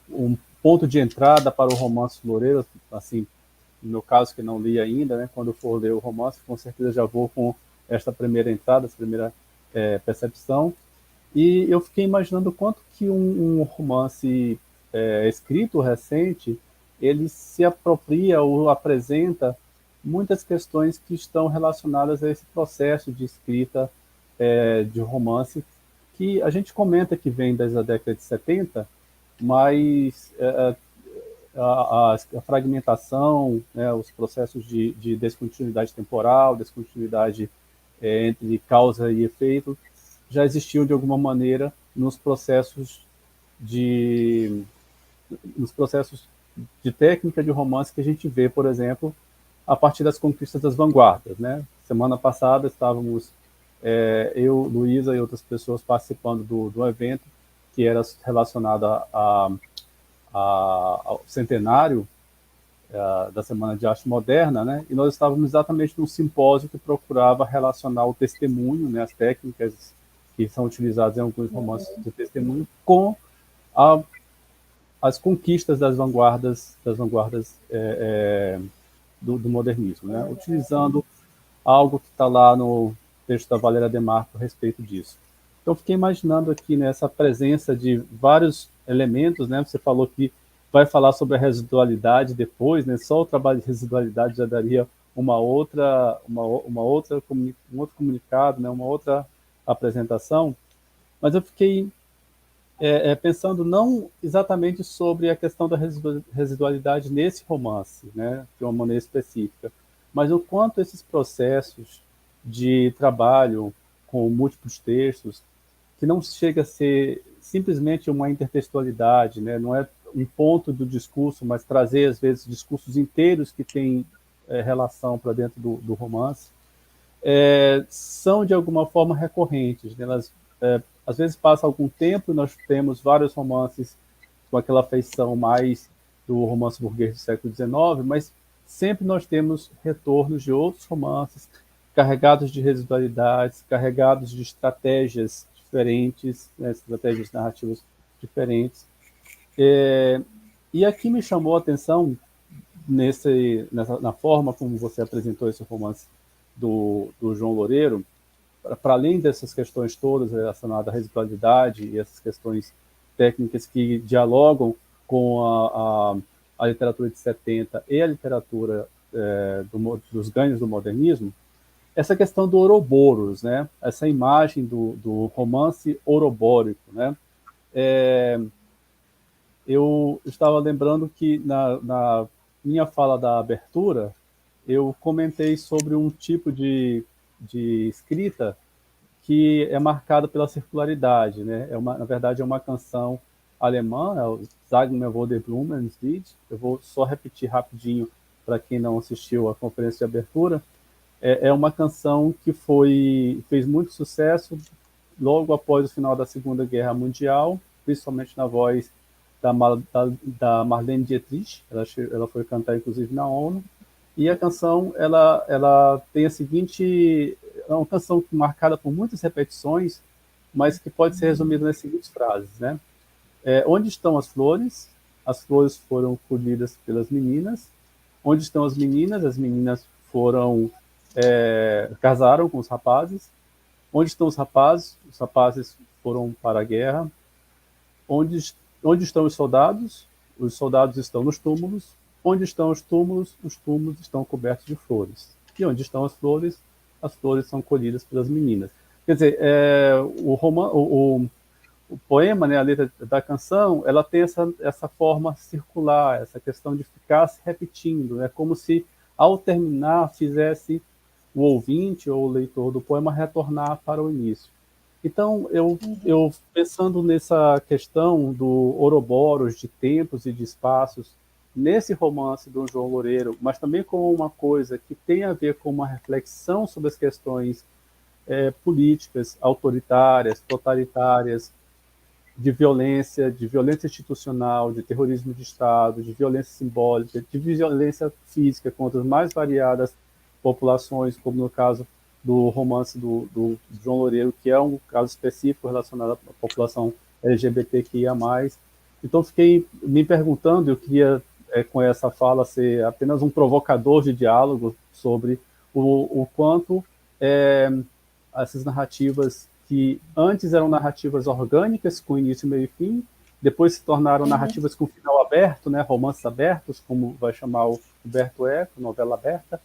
Um ponto de entrada para o romance Loureiro, assim, no meu caso que não li ainda, né? Quando eu for ler o romance, com certeza já vou com esta primeira entrada, essa primeira percepção. E eu fiquei imaginando quanto que um romance escrito recente, ele se apropria ou apresenta muitas questões que estão relacionadas a esse processo de escrita de romance, que a gente comenta que vem desde a década de 70, mas a fragmentação, né, os processos de descontinuidade temporal, descontinuidade entre causa e efeito, já existiam de alguma maneira de nos processos de técnica de romance que a gente vê, por exemplo, a partir das conquistas das vanguardas, né? Semana passada estávamos eu, Luísa e outras pessoas participando do evento que era relacionado ao centenário da Semana de Arte Moderna, né? E nós estávamos exatamente num simpósio que procurava relacionar o testemunho, né, as técnicas que são utilizadas em alguns romances de testemunho, com a, as conquistas das vanguardas do modernismo, né? Utilizando algo que está lá no texto da Valéria Demarco a respeito disso. Então, fiquei imaginando aqui nessa presença de vários elementos, né? Você falou que vai falar sobre a residualidade depois, né? Só o trabalho de residualidade já daria um outro comunicado, né? Uma outra apresentação. Mas eu fiquei pensando não exatamente sobre a questão da residualidade nesse romance, né? De uma maneira específica, mas o quanto esses processos de trabalho com múltiplos textos, que não chega a ser simplesmente uma intertextualidade, né? Não é um ponto do discurso, mas trazer, às vezes, discursos inteiros que têm relação para dentro do romance, são, de alguma forma, recorrentes. Né? Elas, às vezes, passa algum tempo e nós temos vários romances com aquela feição mais do romance burguês do século XIX, mas sempre nós temos retornos de outros romances carregados de residualidades, carregados de estratégias diferentes, né, estratégias narrativas diferentes. E aqui me chamou a atenção na forma como você apresentou esse romance do João Loureiro, para além dessas questões todas relacionadas à residualidade e essas questões técnicas que dialogam com a literatura de 70 e a literatura dos ganhos do modernismo, essa questão do Ouroboros, né? Essa imagem do romance orobórico, né? Eu estava lembrando que na minha fala da abertura, eu comentei sobre um tipo de escrita que é marcada pela circularidade, né? Na verdade, é uma canção alemã, é o Sag mir, wo der Blumen Lied. Eu vou só repetir rapidinho para quem não assistiu à conferência de abertura. É uma canção que fez muito sucesso logo após o final da Segunda Guerra Mundial, principalmente na voz da Marlene Dietrich. Ela foi cantar, inclusive, na ONU. E a canção, ela tem a seguinte... É uma canção marcada por muitas repetições, mas que pode ser resumida nas seguintes frases, né? Onde estão as flores? As flores foram colhidas pelas meninas. Onde estão as meninas? As meninas casaram com os rapazes. Onde estão os rapazes? Os rapazes foram para a guerra. Onde estão os soldados? Os soldados estão nos túmulos. Onde estão os túmulos? Os túmulos estão cobertos de flores. E onde estão as flores? As flores são colhidas pelas meninas. Quer dizer, o poema, né, a letra da canção, ela tem essa forma circular, essa questão de ficar se repetindo, né, como se, ao terminar, fizesse o ouvinte ou o leitor do poema retornar para o início. Então, eu pensando nessa questão do Ouroboros, de tempos e de espaços, nesse romance do João Loureiro, mas também como uma coisa que tem a ver com uma reflexão sobre as questões políticas, autoritárias, totalitárias, de violência institucional, de terrorismo de Estado, de violência simbólica, de violência física contra as mais variadas populações, como no caso do romance do João Loureiro, que é um caso específico relacionado à população LGBTQIA+. Então, fiquei me perguntando, eu queria, com essa fala, ser apenas um provocador de diálogo sobre o quanto essas narrativas que antes eram narrativas orgânicas, com início, meio e fim, depois se tornaram narrativas com final aberto, né, romances abertos, como vai chamar o Humberto Eco, novela aberta,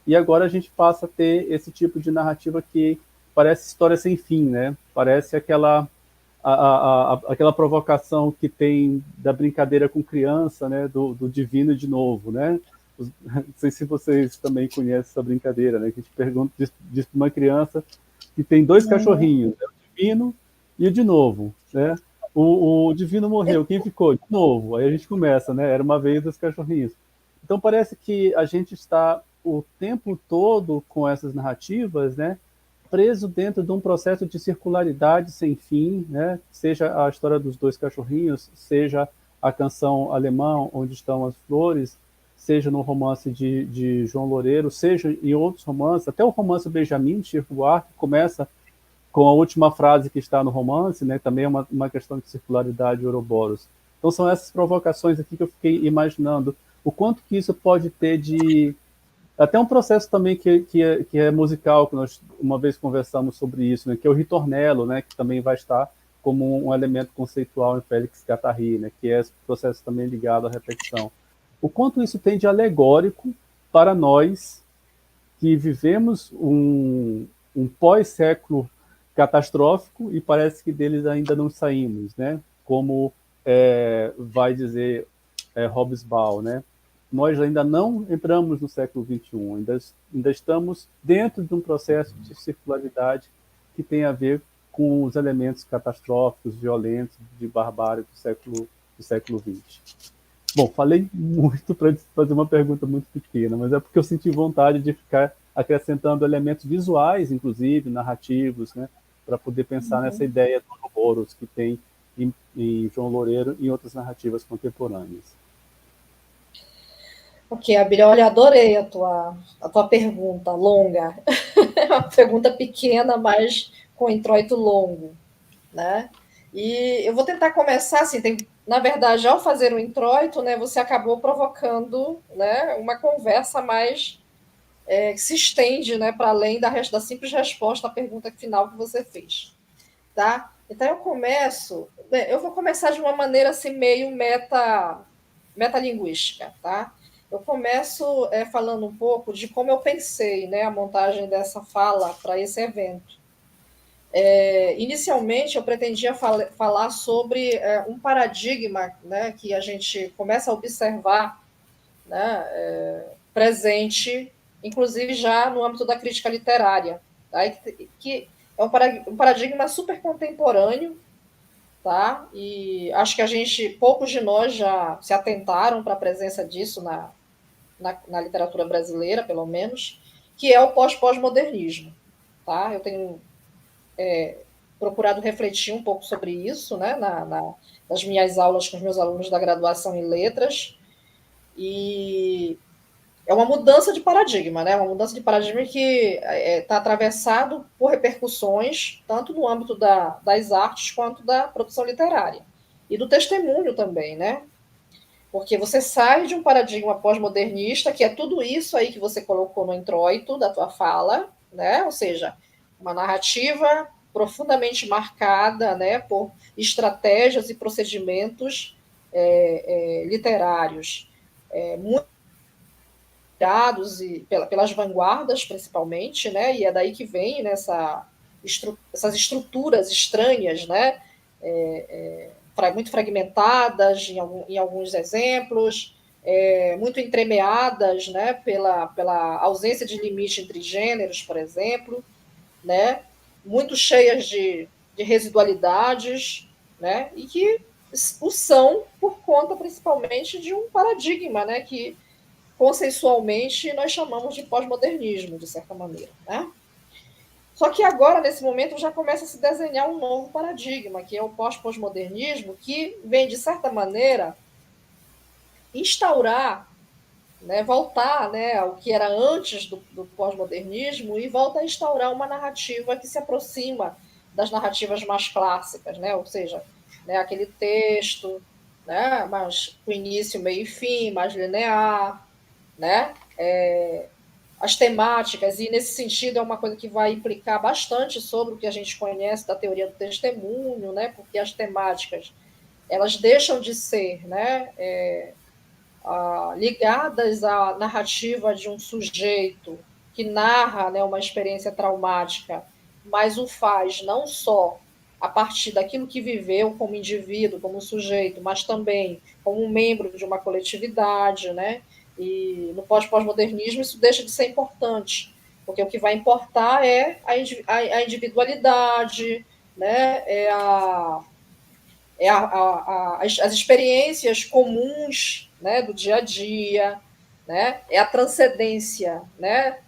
e agora a gente passa a ter esse tipo de narrativa que parece história sem fim, né? Parece aquela provocação que tem da brincadeira com criança, né? Do divino de novo, né? Não sei se vocês também conhecem essa brincadeira, né? Que a gente pergunta, diz para uma criança que tem dois cachorrinhos, né? O divino e o de novo, né? O divino morreu, quem ficou? De novo. Aí a gente começa, né? Era uma vez dos cachorrinhos. Então parece que a gente está o tempo todo com essas narrativas, né? Preso dentro de um processo de circularidade sem fim, né? Seja a história dos dois cachorrinhos, seja a canção alemã, Onde Estão as Flores, seja no romance de João Loureiro, seja em outros romances, até o romance Benjamin, de Chico Buarque, começa com a última frase que está no romance, né? Também é uma questão de circularidade Ouroboros. Então são essas provocações aqui que eu fiquei imaginando o quanto que isso pode ter de... Até um processo também que é musical, que nós uma vez conversamos sobre isso, né? Que é o ritornello, né? Que também vai estar como um elemento conceitual em Félix Guattari, né? Que é esse processo também ligado à repetição. O quanto isso tem de alegórico para nós que vivemos um pós-século catastrófico e parece que deles ainda não saímos, né? Como vai dizer Hobsbawm, né? Nós ainda não entramos no século XXI, ainda estamos dentro de um processo de circularidade que tem a ver com os elementos catastróficos, violentos, de barbárie do século XX. Bom, falei muito para fazer uma pergunta muito pequena, mas é porque eu senti vontade de ficar acrescentando elementos visuais, inclusive, narrativos, né, para poder pensar nessa ideia do Ouroboros que tem em João Loureiro e em outras narrativas contemporâneas. Ok, Abílio, olha, adorei a tua pergunta longa. É uma pergunta pequena, mas com introito longo, né? E eu vou tentar começar assim, na verdade, ao fazer o introito, né, você acabou provocando, né, uma conversa mais que se estende, né, para além da simples resposta à pergunta final que você fez, tá? Então eu vou começar de uma maneira assim meio metalinguística, tá? Eu começo falando um pouco de como eu pensei, né, a montagem dessa fala para esse evento. Inicialmente, eu pretendia falar sobre um paradigma, né, que a gente começa a observar, né, presente, inclusive já no âmbito da crítica literária, tá? Que é um paradigma super contemporâneo, tá? E acho que poucos de nós já se atentaram para a presença disso na literatura brasileira, pelo menos, que é o pós-modernismo, tá? Eu tenho procurado refletir um pouco sobre isso, né, nas minhas aulas com os meus alunos da graduação em letras, e é uma mudança de paradigma, né? Uma mudança de paradigma que está atravessado por repercussões tanto no âmbito das artes quanto da produção literária e do testemunho também, né? Porque você sai de um paradigma pós-modernista, que é tudo isso aí que você colocou no introito da tua fala, né? Ou seja, uma narrativa profundamente marcada, né, por estratégias e procedimentos literários muito e pelas vanguardas, principalmente, né? E é daí que vem essas estruturas estranhas, né? Muito fragmentadas em alguns exemplos, muito entremeadas, né? Pela ausência de limite entre gêneros, por exemplo, né? Muito cheias de residualidades, né? E que o são por conta principalmente de um paradigma, né? Que consensualmente nós chamamos de pós-modernismo, de certa maneira, né? Só que agora, nesse momento, já começa a se desenhar um novo paradigma, que é o pós-pós-modernismo, que vem, de certa maneira, instaurar, né, voltar, né, ao que era antes do pós-modernismo e volta a instaurar uma narrativa que se aproxima das narrativas mais clássicas, né, ou seja, né, aquele texto, né, mais com início, meio e fim, mais linear, né, as temáticas, e nesse sentido é uma coisa que vai implicar bastante sobre o que a gente conhece da teoria do testemunho, né, porque as temáticas elas deixam de ser, né, ligadas à narrativa de um sujeito que narra, né, uma experiência traumática, mas o faz não só a partir daquilo que viveu como indivíduo, como sujeito, mas também como um membro de uma coletividade, né? E no pós-modernismo isso deixa de ser importante, porque o que vai importar é a individualidade, né? As experiências comuns, né, do dia a dia, né, é a transcendência, né,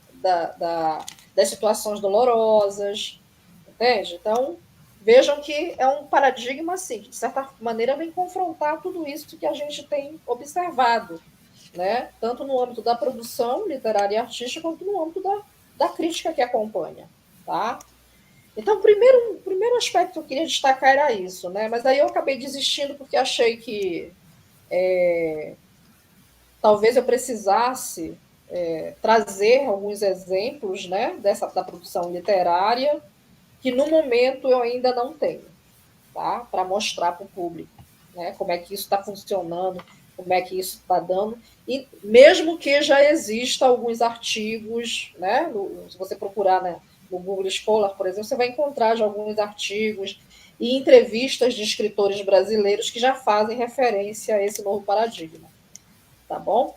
das situações dolorosas, entende? Então, vejam que é um paradigma, assim, que de certa maneira vem confrontar tudo isso que a gente tem observado, né, tanto no âmbito da produção literária e artística, quanto no âmbito da crítica que acompanha, tá? Então, o primeiro aspecto que eu queria destacar era isso, né? Mas aí eu acabei desistindo porque achei que talvez eu precisasse trazer alguns exemplos, né, da produção literária que no momento eu ainda não tenho, tá? Para mostrar para o público, né? Como é que isso está funcionando, como é que isso está dando. E mesmo que já exista alguns artigos, né? Se você procurar, né, no Google Scholar, por exemplo, você vai encontrar já alguns artigos e entrevistas de escritores brasileiros que já fazem referência a esse novo paradigma. Tá bom?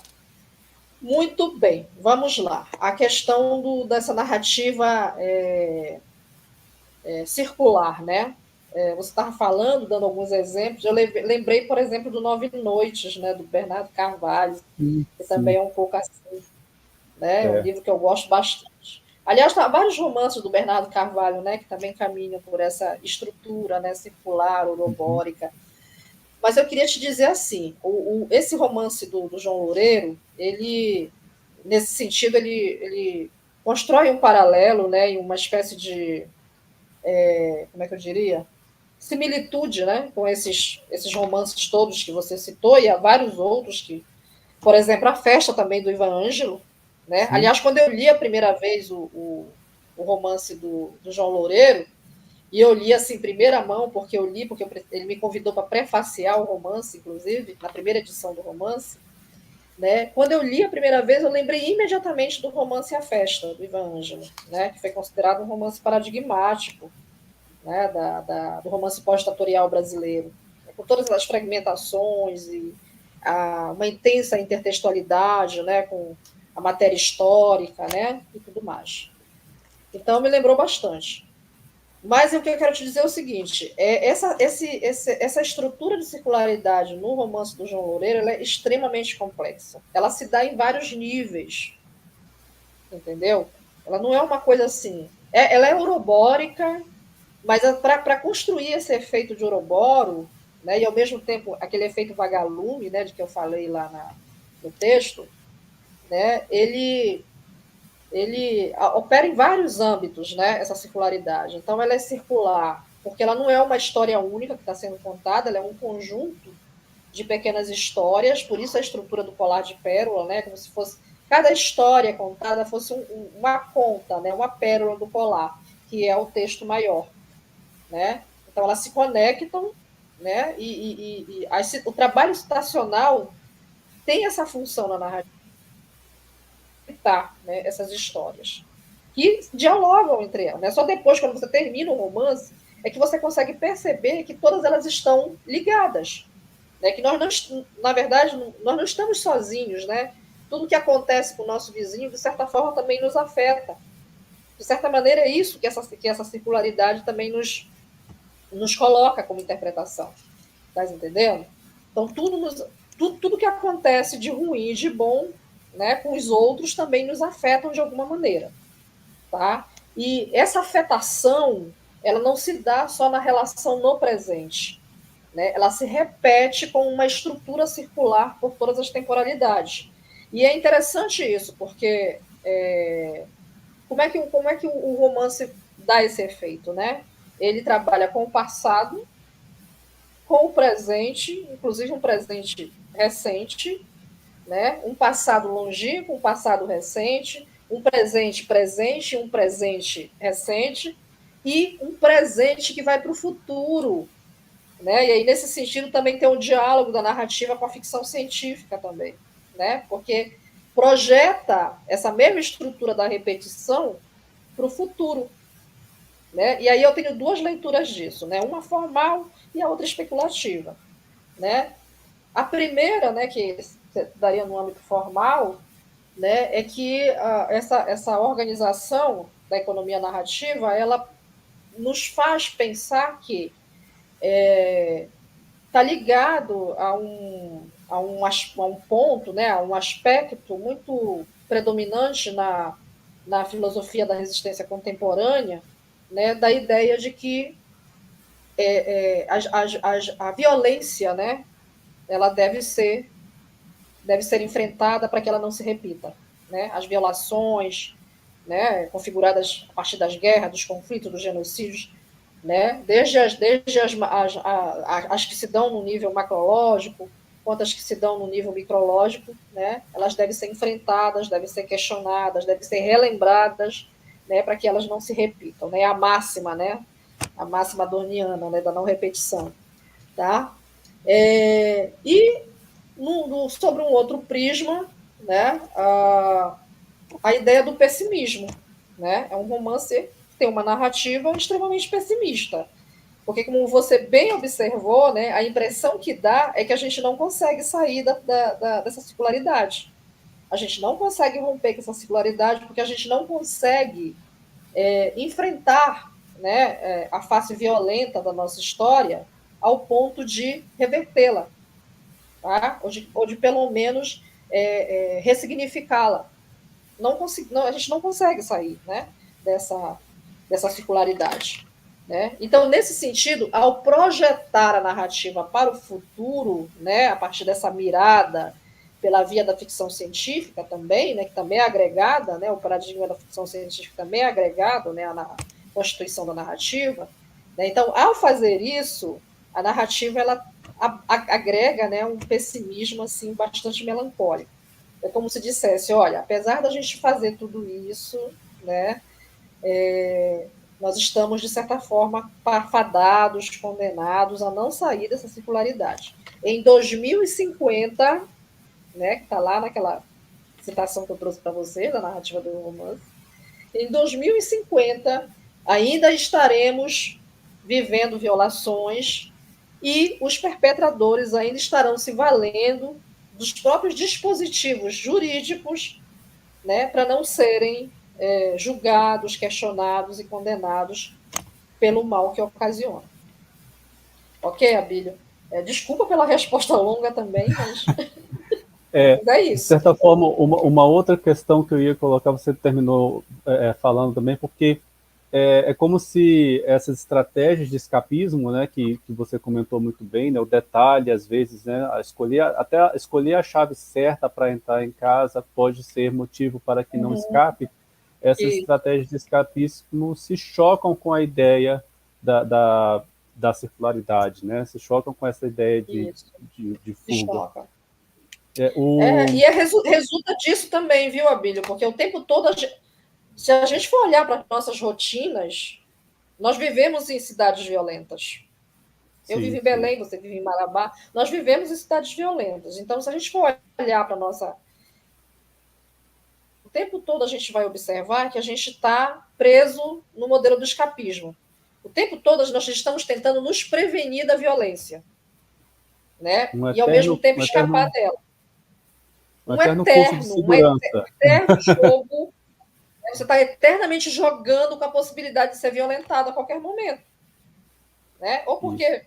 Muito bem, vamos lá. A questão dessa narrativa circular, né? Você estava falando, dando alguns exemplos. Eu lembrei, por exemplo, do Nove Noites, né, do Bernardo Carvalho, que também Sim, é um pouco assim, né? É um é. livro que eu gosto bastante. Aliás, tá, vários romances do Bernardo Carvalho, né, que também caminham por essa estrutura, né, circular, Uhum. urobórica. Mas eu queria te dizer assim, esse romance do João Loureiro, ele, nesse sentido, ele constrói um paralelo, né, em uma espécie de, como é que eu diria, similitude, né, com esses romances todos que você citou e há vários outros que, por exemplo, a festa também do Ivan Ângelo, né? Sim. Aliás, quando eu li a primeira vez o romance do João Loureiro, e eu li assim, em primeira mão, porque ele me convidou para prefaciar o romance, inclusive, na primeira edição do romance, né? Quando eu li a primeira vez, eu lembrei imediatamente do romance A Festa, do Ivan Ângelo, né? Que foi considerado um romance paradigmático, né, do romance pós-ditatorial brasileiro, com todas as fragmentações e uma intensa intertextualidade, né, com a matéria histórica, né, e tudo mais. Então, me lembrou bastante. Mas o que eu quero te dizer é o seguinte: essa estrutura de circularidade no romance do João Loureiro ela é extremamente complexa. Ela se dá em vários níveis, entendeu? Ela não é uma coisa assim. Ela é urobórica, mas para construir esse efeito de Ouroboro, né, e ao mesmo tempo aquele efeito vagalume, né, de que eu falei lá no texto, né, ele opera em vários âmbitos, né, essa circularidade. Então, ela é circular, porque ela não é uma história única que está sendo contada, ela é um conjunto de pequenas histórias, por isso a estrutura do colar de pérola, né, como se fosse cada história contada fosse uma conta, né, uma pérola do colar, que é o texto maior, né? Então elas se conectam, né? O trabalho citacional tem essa função na narrativa, né? Essas histórias que dialogam entre elas, né? Só depois, quando você termina o romance, é que você consegue perceber que todas elas estão ligadas, né? Que nós não, na verdade, nós não estamos sozinhos, né? Tudo que acontece com o nosso vizinho, de certa forma, também nos afeta. De certa maneira, é isso que essa circularidade também nos coloca como interpretação. Tá entendendo? Então, tudo que acontece de ruim e de bom, né, com os outros também nos afetam de alguma maneira. Tá? E essa afetação, ela não se dá só na relação no presente, né? Ela se repete com uma estrutura circular por todas as temporalidades. E é interessante isso, porque como é que o romance dá esse efeito, né? Ele trabalha com o passado, com o presente, inclusive um presente recente, né? Um passado longínquo, um passado recente, um presente presente, um presente recente e um presente que vai para o futuro, né? E aí, nesse sentido, também tem um diálogo da narrativa com a ficção científica também, né? Porque projeta essa mesma estrutura da repetição para o futuro, né? E aí eu tenho duas leituras disso, né? Uma formal e a outra especulativa, né? A primeira, né, que daria no âmbito formal, né, é que essa organização da economia narrativa, ela nos faz pensar que está ligado a um ponto, né, a um aspecto muito predominante na filosofia da resistência contemporânea, né, da ideia de que a violência, né, ela deve ser enfrentada para que ela não se repita, né? As violações, né, configuradas a partir das guerras, dos conflitos, dos genocídios, né? Desde as que se dão no nível macrológico, quanto as que se dão no nível micrológico, né? Elas devem ser enfrentadas, devem ser questionadas, devem ser relembradas, né, para que elas não se repitam, né? A máxima, né? A máxima adorniana, né, da não repetição, tá? E sobre um outro prisma, né, a ideia do pessimismo. Né? É um romance que tem uma narrativa extremamente pessimista. Porque, como você bem observou, né, a impressão que dá é que a gente não consegue sair dessa circularidade. A gente não consegue romper com essa circularidade porque a gente não consegue enfrentar, né, a face violenta da nossa história ao ponto de revertê-la, tá? Ou de pelo menos ressignificá-la. A gente não consegue sair, né, dessa circularidade. Né? Então, nesse sentido, ao projetar a narrativa para o futuro, né, a partir dessa mirada pela via da ficção científica também, né, que também é agregada, né, o paradigma da ficção científica também é agregado, né, na constituição da narrativa. Né? Então, ao fazer isso, a narrativa ela agrega, né, um pessimismo assim bastante melancólico. É como se dissesse, olha, apesar da gente fazer tudo isso, né, nós estamos, de certa forma, fadados, condenados a não sair dessa circularidade. Em 2050, né, que está lá naquela citação que eu trouxe para você, da narrativa do romance, em 2050 ainda estaremos vivendo violações e os perpetradores ainda estarão se valendo dos próprios dispositivos jurídicos, né, para não serem julgados, questionados e condenados pelo mal que ocasiona. Ok, Abílio? Desculpa pela resposta longa também, mas é De isso. certa forma, uma outra questão que eu ia colocar, você terminou falando também, porque é como se essas estratégias de escapismo, né, que você comentou muito bem, né, o detalhe, às vezes, né, até escolher a chave certa para entrar em casa pode ser motivo para que não escape. Essas E, estratégias de escapismo se chocam com a ideia da circularidade, né, se chocam com essa ideia isso, de se fuga. choca. O, Resulta disso também, viu, Abílio? Porque o tempo todo, se a gente for olhar para nossas rotinas, nós vivemos em cidades violentas. Eu vivo sim, em sim. Belém, você vive em Marabá. Nós vivemos em cidades violentas. Então, se a gente for olhar para a nossa. O tempo todo a gente vai observar que a gente está preso no modelo do escapismo. O tempo todo nós estamos tentando nos prevenir da violência, né? E ao mesmo tempo escapar dela. Um eterno curso de Um segurança. eterno jogo. Você está eternamente jogando com a possibilidade de ser violentado a qualquer momento. Né? Ou Isso. porque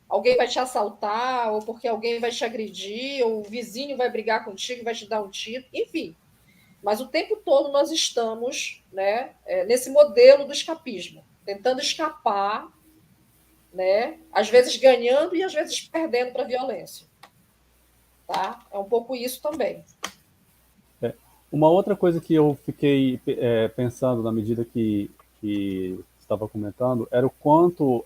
alguém vai te assaltar, ou porque alguém vai te agredir, ou o vizinho vai brigar contigo e vai te dar um tiro, enfim. mas o tempo todo nós estamos, né, nesse modelo do escapismo, tentando escapar, né, às vezes ganhando e às vezes perdendo para a violência. Tá? É um pouco isso também. Uma outra coisa que eu fiquei pensando na medida que estava comentando era o quanto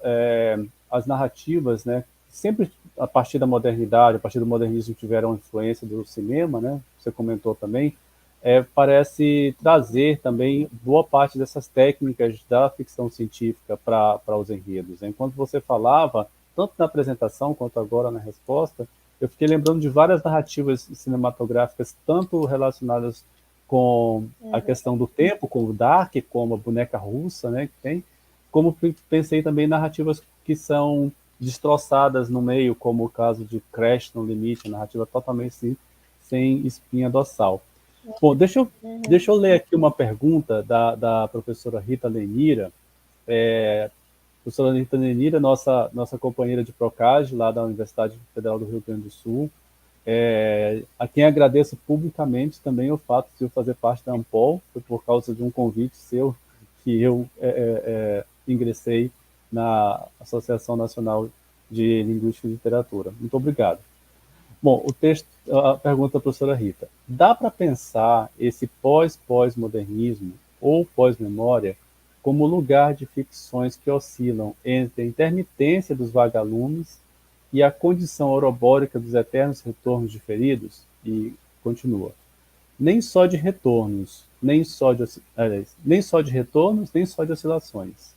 as narrativas, né, sempre a partir da modernidade, a partir do modernismo tiveram influência do cinema, né? Você comentou também, parece trazer também boa parte dessas técnicas da ficção científica para os enredos. Enquanto você falava, tanto na apresentação quanto agora na resposta, eu fiquei lembrando de várias narrativas cinematográficas, tanto relacionadas com a questão do tempo, como o Dark, como a boneca russa, né, que tem, como pensei também em narrativas que são destroçadas no meio, como o caso de Crash no Limite, narrativa totalmente sem espinha dorsal. Bom, deixa eu ler aqui uma pergunta da professora Rita Lenira. Professora Rita Lenira, nossa companheira de Procage, lá da Universidade Federal do Rio Grande do Sul, a quem agradeço publicamente também o fato de eu fazer parte da Ampol, foi por causa de um convite seu que eu ingressei na Associação Nacional de Linguística e Literatura. Muito obrigado. Bom, a pergunta da professora Rita. Dá para pensar esse pós-modernismo ou pós-memória como lugar de ficções que oscilam entre a intermitência dos vagalumes e a condição orobórica dos eternos retornos diferidos? E continua. Nem só de retornos, nem só de retornos, nem só de oscilações.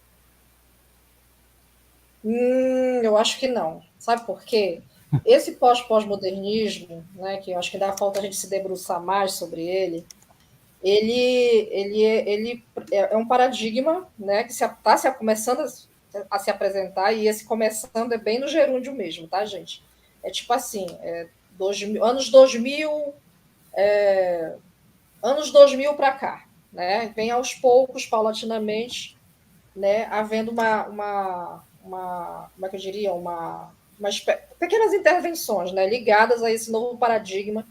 Eu acho que não. Sabe por quê? Esse pós-modernismo, né, que eu acho que dá falta a gente se debruçar mais sobre ele é um paradigma, né, que está começando a se apresentar, e esse começando é bem no gerúndio mesmo, tá, gente? É tipo assim, anos 2000, anos 2000 para cá, né? Vem aos poucos, paulatinamente, né, havendo como é que eu diria, pequenas intervenções, né, ligadas a esse novo paradigma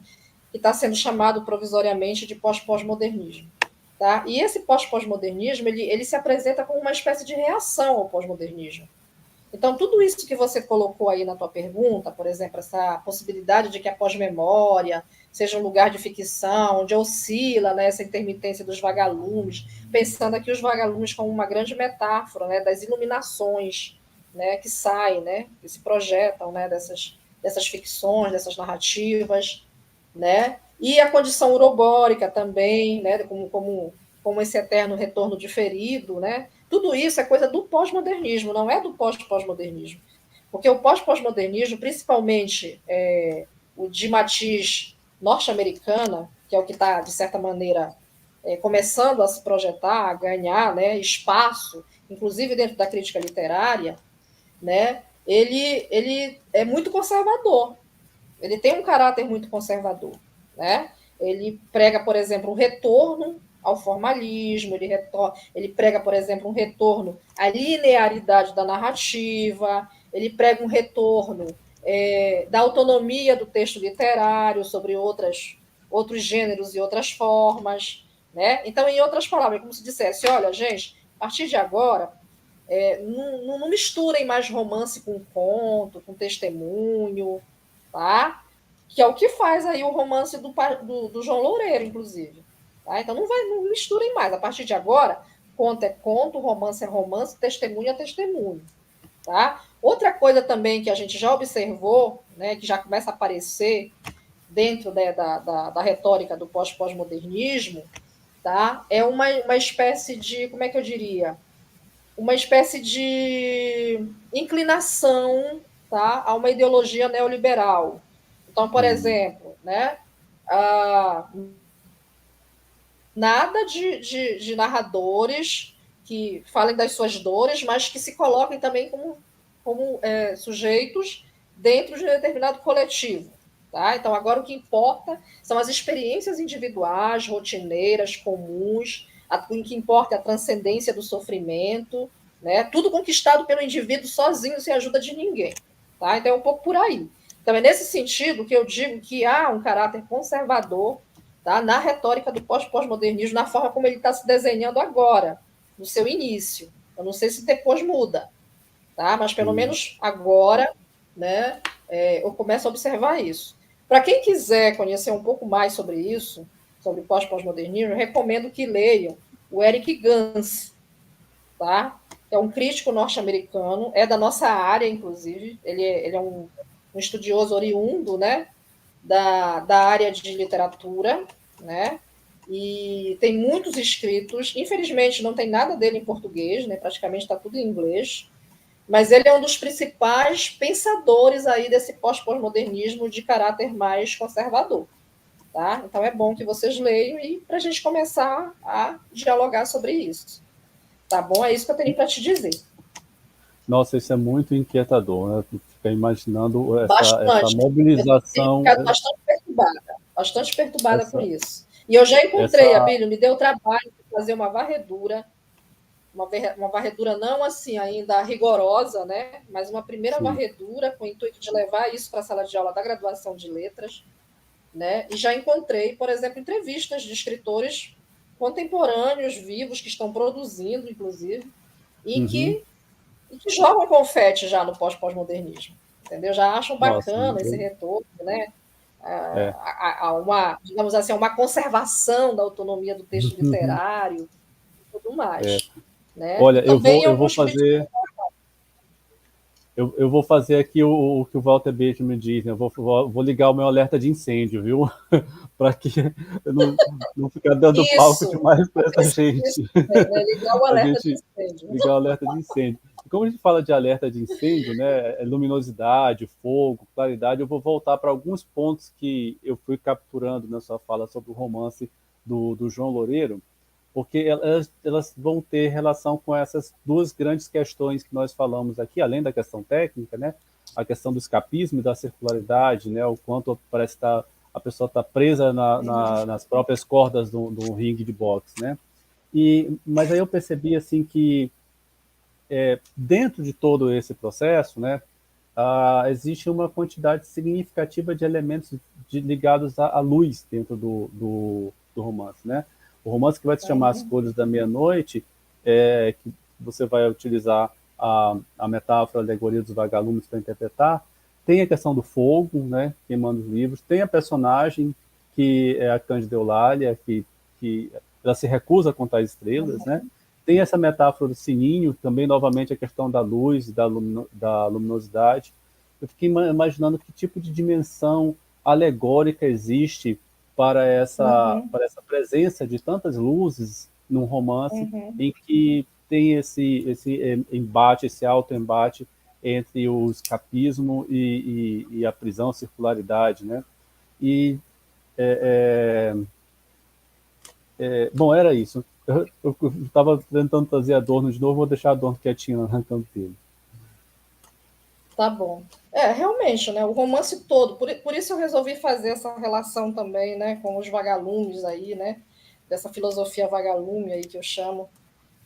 que está sendo chamado provisoriamente de pós-modernismo. Tá? E esse pós-modernismo ele se apresenta como uma espécie de reação ao pós-modernismo. Então, tudo isso que você colocou aí na tua pergunta, por exemplo, essa possibilidade de que a pós-memória seja um lugar de ficção, onde oscila, né, essa intermitência dos vagalumes, pensando aqui os vagalumes como uma grande metáfora, né, das iluminações, né, que saem, né, que se projetam, né, dessas ficções, dessas narrativas, né, e a condição urobórica também, né, como esse eterno retorno diferido, né, tudo isso é coisa do pós-modernismo, não é do pós-modernismo. Porque o pós-modernismo, principalmente o de matiz norte-americana, que é o que está, de certa maneira, começando a se projetar, a ganhar, né, espaço, inclusive dentro da crítica literária, né, ele é muito conservador. Ele tem um caráter muito conservador. Né? Ele prega, por exemplo, um retorno ao formalismo, ele prega, por exemplo, um retorno à linearidade da narrativa, ele prega um retorno da autonomia do texto literário sobre outros gêneros e outras formas. Né? Então, em outras palavras, como se dissesse, olha, gente, a partir de agora, não misturem mais romance com conto, com testemunho, tá? Que é o que faz aí o romance do João Loureiro, inclusive. Tá? Então não misturem mais. A partir de agora, conto é conto, romance é romance, testemunho é testemunho. Tá? Outra coisa também que a gente já observou, né, que já começa a aparecer dentro, né, da retórica do pós-modernismo, tá? É uma espécie de, como é que eu diria? Uma espécie de inclinação, tá, a uma ideologia neoliberal. Então, por exemplo, né, nada de narradores que falem das suas dores, mas que se coloquem também como sujeitos dentro de um determinado coletivo. Tá? Então, agora o que importa são as experiências individuais, rotineiras, comuns, o que importa é a transcendência do sofrimento, né? Tudo conquistado pelo indivíduo sozinho, sem ajuda de ninguém. Tá? Então, é um pouco por aí. Então, é nesse sentido que eu digo que há um caráter conservador tá? Na retórica do pós-modernismo, na forma como ele está se desenhando agora, no seu início. Eu não sei se depois muda, tá? Mas pelo menos agora, né, eu começo a observar isso. Para quem quiser conhecer um pouco mais sobre isso, sobre pós-modernismo, recomendo que leiam o Eric Gans, tá? É um crítico norte-americano, é da nossa área, inclusive, ele é um estudioso oriundo, né, da área de literatura, né, e tem muitos escritos, infelizmente não tem nada dele em português, né, praticamente está tudo em inglês, mas ele é um dos principais pensadores aí desse pós-modernismo de caráter mais conservador, tá? Então é bom que vocês leiam e para a gente começar a dialogar sobre isso. Tá bom? É isso que eu tenho para te dizer. Nossa, isso é muito inquietador, né? Ficar imaginando essa Bastante. Eu tenho mobilização, ficado bastante perturbada com essa, isso. E eu já encontrei, essa, Abílio, me deu trabalho de fazer uma varredura não assim ainda rigorosa, né? Mas uma primeira sim. varredura com o intuito de levar isso para a sala de aula da graduação de letras, né? E já encontrei, por exemplo, entrevistas de escritores contemporâneos, vivos, que estão produzindo, inclusive, e Uhum. que jogam confete já no pós-modernismo, entendeu? Já acham Nossa, bacana esse retorno, né? é. A uma, digamos assim, uma conservação da autonomia do texto literário e tudo É. mais, né? E Olha, também eu vou alguns críticos. fazer, eu vou fazer aqui o que o Walter Benjamin me diz, né? Vou ligar o meu alerta de incêndio, viu? Para que eu não ficar dando palco Isso, demais para essa isso gente. também, né? Ligar o A alerta de gente incêndio. ligar o alerta de incêndio. E como a gente fala de alerta de incêndio, né? Luminosidade, fogo, claridade, eu vou voltar para alguns pontos que eu fui capturando na sua fala sobre o romance do João Loureiro, porque elas vão ter relação com essas duas grandes questões que nós falamos aqui, além da questão técnica, né? A questão do escapismo e da circularidade, né? O quanto parece estar a pessoa está presa nas próprias cordas do ringue de boxe, né? Mas aí eu percebi assim que dentro de todo esse processo, né, existe uma quantidade significativa de elementos ligados à luz dentro do romance, né? O romance que vai se chamar As Uhum, Cores da Meia-Noite, que você vai utilizar a metáfora, a alegoria dos vagalumes para interpretar, tem a questão do fogo, né, queimando os livros, tem a personagem que é a Cândida Eulália, que ela se recusa a contar estrelas, né? Tem essa metáfora do sininho, também novamente a questão da luz e da luminosidade. Eu fiquei imaginando que tipo de dimensão alegórica existe uhum, para essa presença de tantas luzes num romance uhum. em que tem esse embate, esse autoembate entre o escapismo e a prisão, a circularidade, né? E é, bom, era isso. Eu estava tentando trazer Adorno de novo, vou deixar Adorno quietinho arrancando dele. Tá bom. Realmente, né? O romance todo. Por isso eu resolvi fazer essa relação também, né? Com os vagalumes aí, né? Dessa filosofia vagalume aí que eu chamo.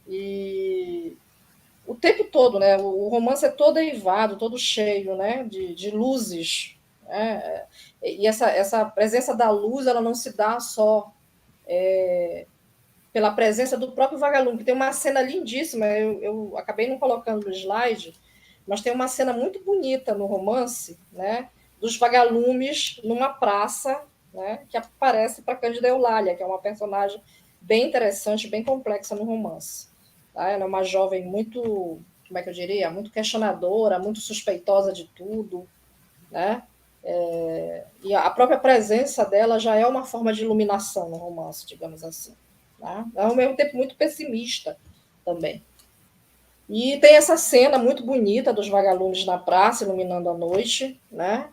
E o tempo todo, né? O romance é todo eivado, todo cheio, né? De luzes, né? E essa presença da luz, ela não se dá só pela presença do próprio vagalume, que tem uma cena lindíssima, eu acabei não colocando no slide, mas tem uma cena muito bonita no romance, né, dos vagalumes numa praça, né, que aparece para Cândida Eulália, que é uma personagem bem interessante, bem complexa no romance. Tá? Ela é uma jovem muito, como é que eu diria, muito questionadora, muito suspeitosa de tudo, né? E a própria presença dela já é uma forma de iluminação no romance, digamos assim. Tá? É ao mesmo tempo muito pessimista também. E tem essa cena muito bonita dos vagalumes na praça, iluminando a noite, né?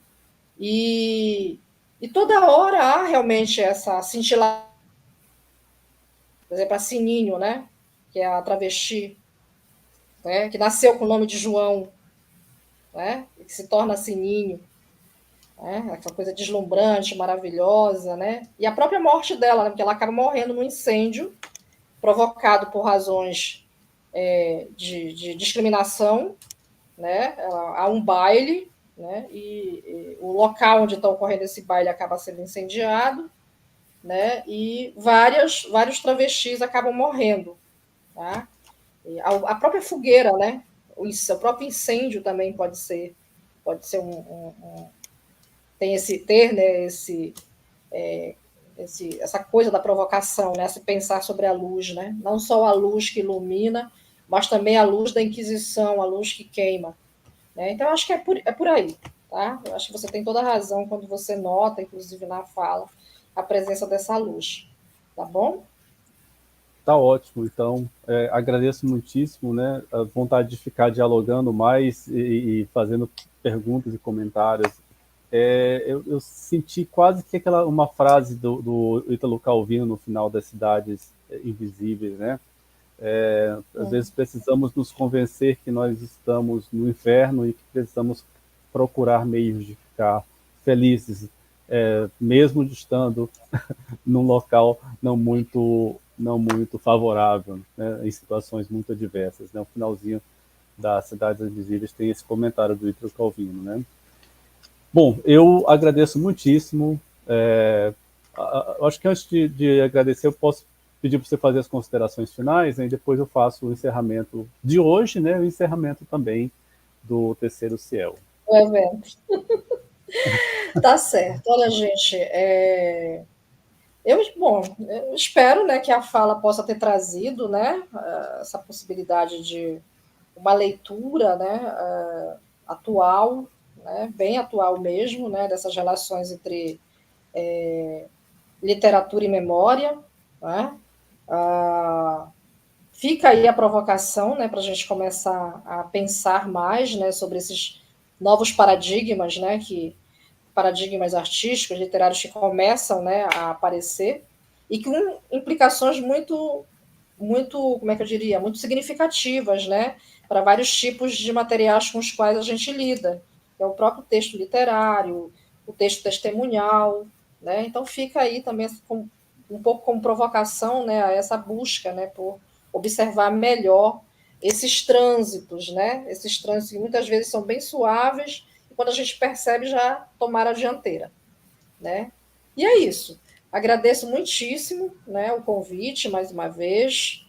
E, e toda hora há realmente essa cintilação, por exemplo, a Sininho, né? Que é a travesti, né? Que nasceu com o nome de João, né? E que se torna Sininho. Né? Aquela coisa deslumbrante, maravilhosa, né? E a própria morte dela, né? Porque ela acaba morrendo num incêndio provocado por razões de discriminação, né? Há um baile, né? E o local onde está ocorrendo esse baile acaba sendo incendiado né? E vários travestis acabam morrendo, tá? E a própria fogueira, né? O próprio incêndio também pode ser tem né, essa coisa da provocação, né? Se pensar sobre a luz, né? Não só a luz que ilumina, mas também a luz da Inquisição, a luz que queima, né? Então, eu acho que é por aí, tá? Eu acho que você tem toda a razão quando você nota, inclusive na fala, a presença dessa luz, tá bom? Tá ótimo, então agradeço muitíssimo, né, a vontade de ficar dialogando mais e fazendo perguntas e comentários. Eu senti quase que uma frase do Ítalo Calvino no final das Cidades Invisíveis, né? Às vezes precisamos nos convencer que nós estamos no inferno e que precisamos procurar meios de ficar felizes, mesmo estando num local não muito favorável, né, em situações muito adversas. Né? O finalzinho das Cidades Invisíveis tem esse comentário do Ítalo Calvino. Né? Bom, eu agradeço muitíssimo. Acho que antes de agradecer, eu posso pedir para você fazer as considerações finais, né, e depois eu faço o encerramento de hoje, né, o encerramento também do Terceiro Ciel. O evento. Tá certo. Olha, gente, eu espero, né, que a fala possa ter trazido, né, essa possibilidade de uma leitura, né, atual, né, bem atual mesmo, né, dessas relações entre literatura e memória, né? Fica aí a provocação, né, para a gente começar a pensar mais, né, sobre esses novos paradigmas, né, paradigmas artísticos, literários que começam, né, a aparecer e com implicações como é que eu diria, muito significativas, né, para vários tipos de materiais com os quais a gente lida. É o próprio texto literário, o texto testemunhal, né? Então fica aí também um pouco como provocação, né, a essa busca, né, por observar melhor esses trânsitos, né? Esses trânsitos que muitas vezes são bem suaves e quando a gente percebe já tomaram a dianteira, né? E é isso. Agradeço muitíssimo, né, o convite mais uma vez.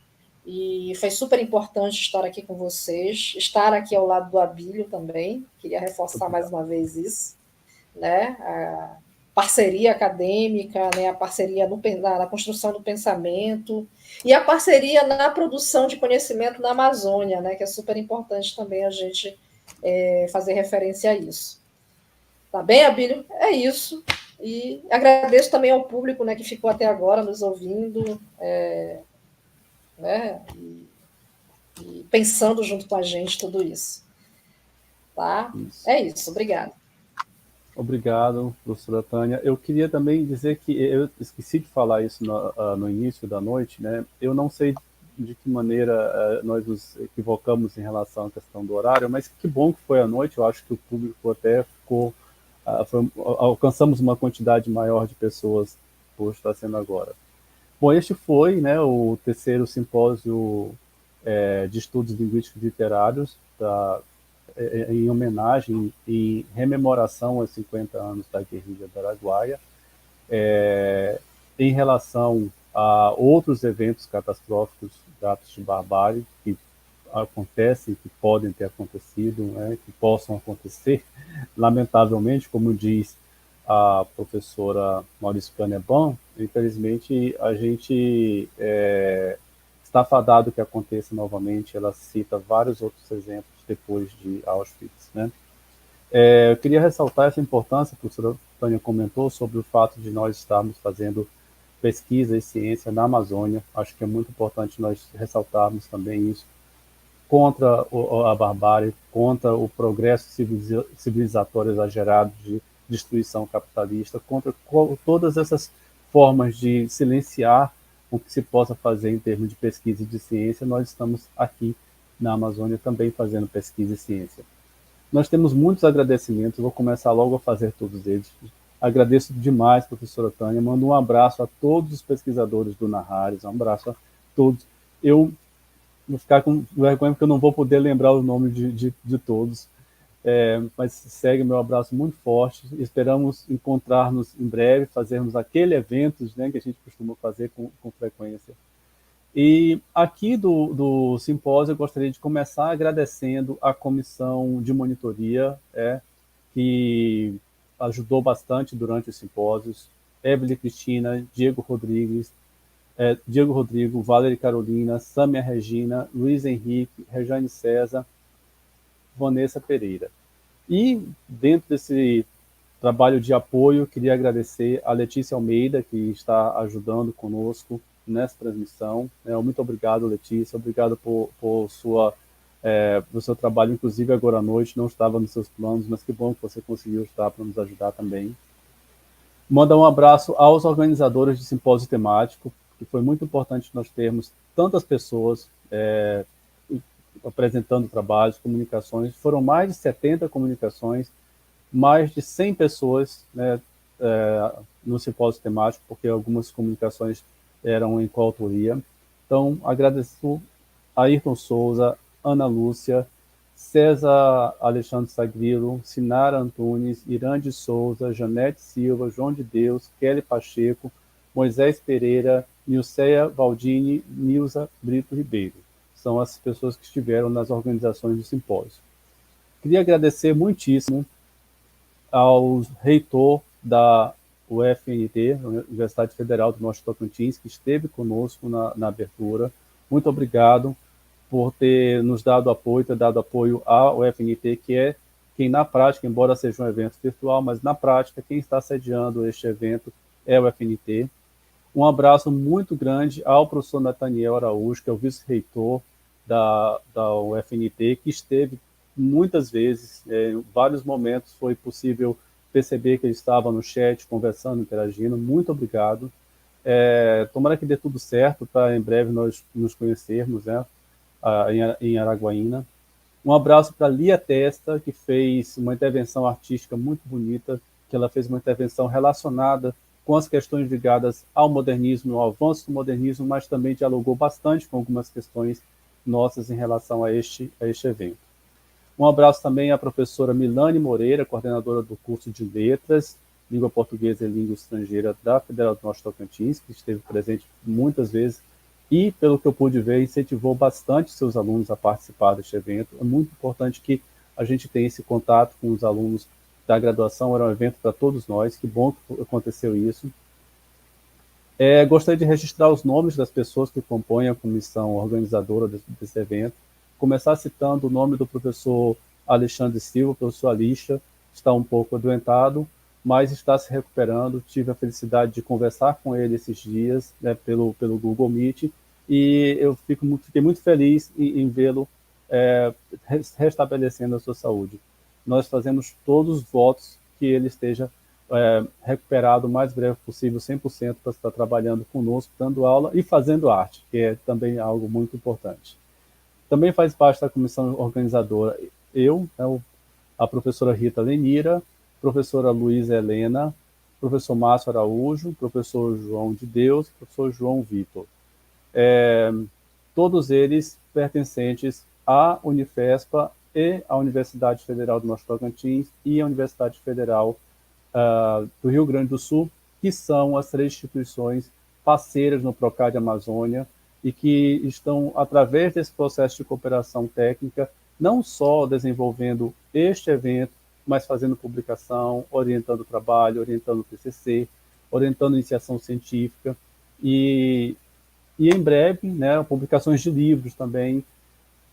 E foi super importante estar aqui com vocês, estar aqui ao lado do Abílio também. Queria reforçar mais uma vez isso, né? A parceria acadêmica, né? A parceria na construção do pensamento e a parceria na produção de conhecimento na Amazônia, né? Que é super importante também a gente fazer referência a isso. Tá bem, Abílio? É isso. E agradeço também ao público, né, que ficou até agora nos ouvindo, né, e pensando junto com a gente tudo isso. Tá? Isso. É isso. Obrigada. Obrigado, professora Tânia. Eu queria também dizer que eu esqueci de falar isso no início da noite, né? Eu não sei de que maneira nós nos equivocamos em relação à questão do horário, mas que bom que foi à noite. Eu acho que o público até ficou, alcançamos uma quantidade maior de pessoas por estar sendo agora. Bom, este foi, né, o terceiro simpósio de estudos linguísticos literários em homenagem e rememoração aos 50 anos da guerrilha do Araguaia, em relação a outros eventos catastróficos, atos de barbárie que acontecem, que podem ter acontecido, né, que possam acontecer, lamentavelmente, como diz a professora Maurício Caneban, infelizmente a gente está fadado que aconteça novamente. Ela cita vários outros exemplos depois de Auschwitz. Né? Eu queria ressaltar essa importância, a professora Tânia comentou, sobre o fato de nós estarmos fazendo pesquisa e ciência na Amazônia. Acho que é muito importante nós ressaltarmos também isso, contra a barbárie, contra o progresso civilizatório exagerado de destruição capitalista, contra todas essas formas de silenciar o que se possa fazer em termos de pesquisa e de ciência. Nós estamos aqui na Amazônia também fazendo pesquisa e ciência. Nós temos muitos agradecimentos, vou começar logo a fazer todos eles. Agradeço demais, professora Tânia, mando um abraço a todos os pesquisadores do Nahares, um abraço a todos. Eu vou ficar com vergonha porque eu não vou poder lembrar o nome de todos, mas segue meu abraço muito forte. Esperamos encontrar-nos em breve, fazermos aquele evento, né, que a gente costuma fazer com frequência. E aqui do simpósio eu gostaria de começar agradecendo a comissão de monitoria, que ajudou bastante durante os simpósios, Evelyn Cristina, Diego Rodrigo, Valerie Carolina, Sâmia Regina, Luiz Henrique, Rejane César, Vanessa Pereira. E dentro desse trabalho de apoio, queria agradecer a Letícia Almeida, que está ajudando conosco nessa transmissão. Muito obrigado, Letícia. Obrigado por seu trabalho, inclusive agora à noite. Não estava nos seus planos, mas que bom que você conseguiu estar para nos ajudar também. Mandar um abraço aos organizadores de simpósio temático, que foi muito importante nós termos tantas pessoas apresentando trabalhos, comunicações. Foram mais de 70 comunicações, mais de 100 pessoas, né, no simpósio temático, porque algumas comunicações eram em coautoria. Então, agradeço a Ayrton Souza, Ana Lúcia, César Alexandre Sagrilo, Sinara Antunes, Irande Souza, Janete Silva, João de Deus, Kelly Pacheco, Moisés Pereira, Nilceia Valdini, Nilza Brito Ribeiro. São as pessoas que estiveram nas organizações do simpósio. Queria agradecer muitíssimo ao reitor da UFNT, Universidade Federal do Norte Tocantins, que esteve conosco na abertura. Muito obrigado por ter nos dado apoio, ter dado apoio à UFNT, que é quem na prática, embora seja um evento virtual, mas na prática quem está sediando este evento é a UFNT. Um abraço muito grande ao professor Nathaniel Araújo, que é o vice-reitor da UFNT, que esteve muitas vezes, em vários momentos foi possível perceber que ele estava no chat, conversando, interagindo. Muito obrigado. Tomara que dê tudo certo para em breve nós nos conhecermos, né, em Araguaína. Um abraço para Lia Testa, que fez uma intervenção artística muito bonita, que ela fez uma intervenção relacionada com as questões ligadas ao modernismo, ao avanço do modernismo, mas também dialogou bastante com algumas questões nossas em relação a este evento. Um abraço também à professora Milane Moreira, coordenadora do curso de Letras, Língua Portuguesa e Língua Estrangeira da Federal do Norte Tocantins, que esteve presente muitas vezes e, pelo que eu pude ver, incentivou bastante seus alunos a participar deste evento. É muito importante que a gente tenha esse contato com os alunos da graduação, era um evento para todos nós, que bom que aconteceu isso. Gostaria de registrar os nomes das pessoas que compõem a comissão organizadora desse evento. Começar citando o nome do professor Alexandre Silva, o professor Alixa, está um pouco adoentado, mas está se recuperando. Tive a felicidade de conversar com ele esses dias, né, pelo Google Meet, e eu fiquei muito feliz em vê-lo restabelecendo a sua saúde. Nós fazemos todos os votos que ele esteja recuperado o mais breve possível, 100%, para estar trabalhando conosco, dando aula e fazendo arte, que é também algo muito importante. Também faz parte da comissão organizadora a professora Rita Lenira, professora Luísa Helena, professor Márcio Araújo, professor João de Deus, professor João Vitor. Todos eles pertencentes à Unifespa e à Universidade Federal do Norte Tocantins e à Universidade Federal do Rio Grande do Sul, que são as 3 instituições parceiras no Procad Amazônia e que estão, através desse processo de cooperação técnica, não só desenvolvendo este evento, mas fazendo publicação, orientando o trabalho, orientando o TCC, orientando a iniciação científica e em breve, né, publicações de livros também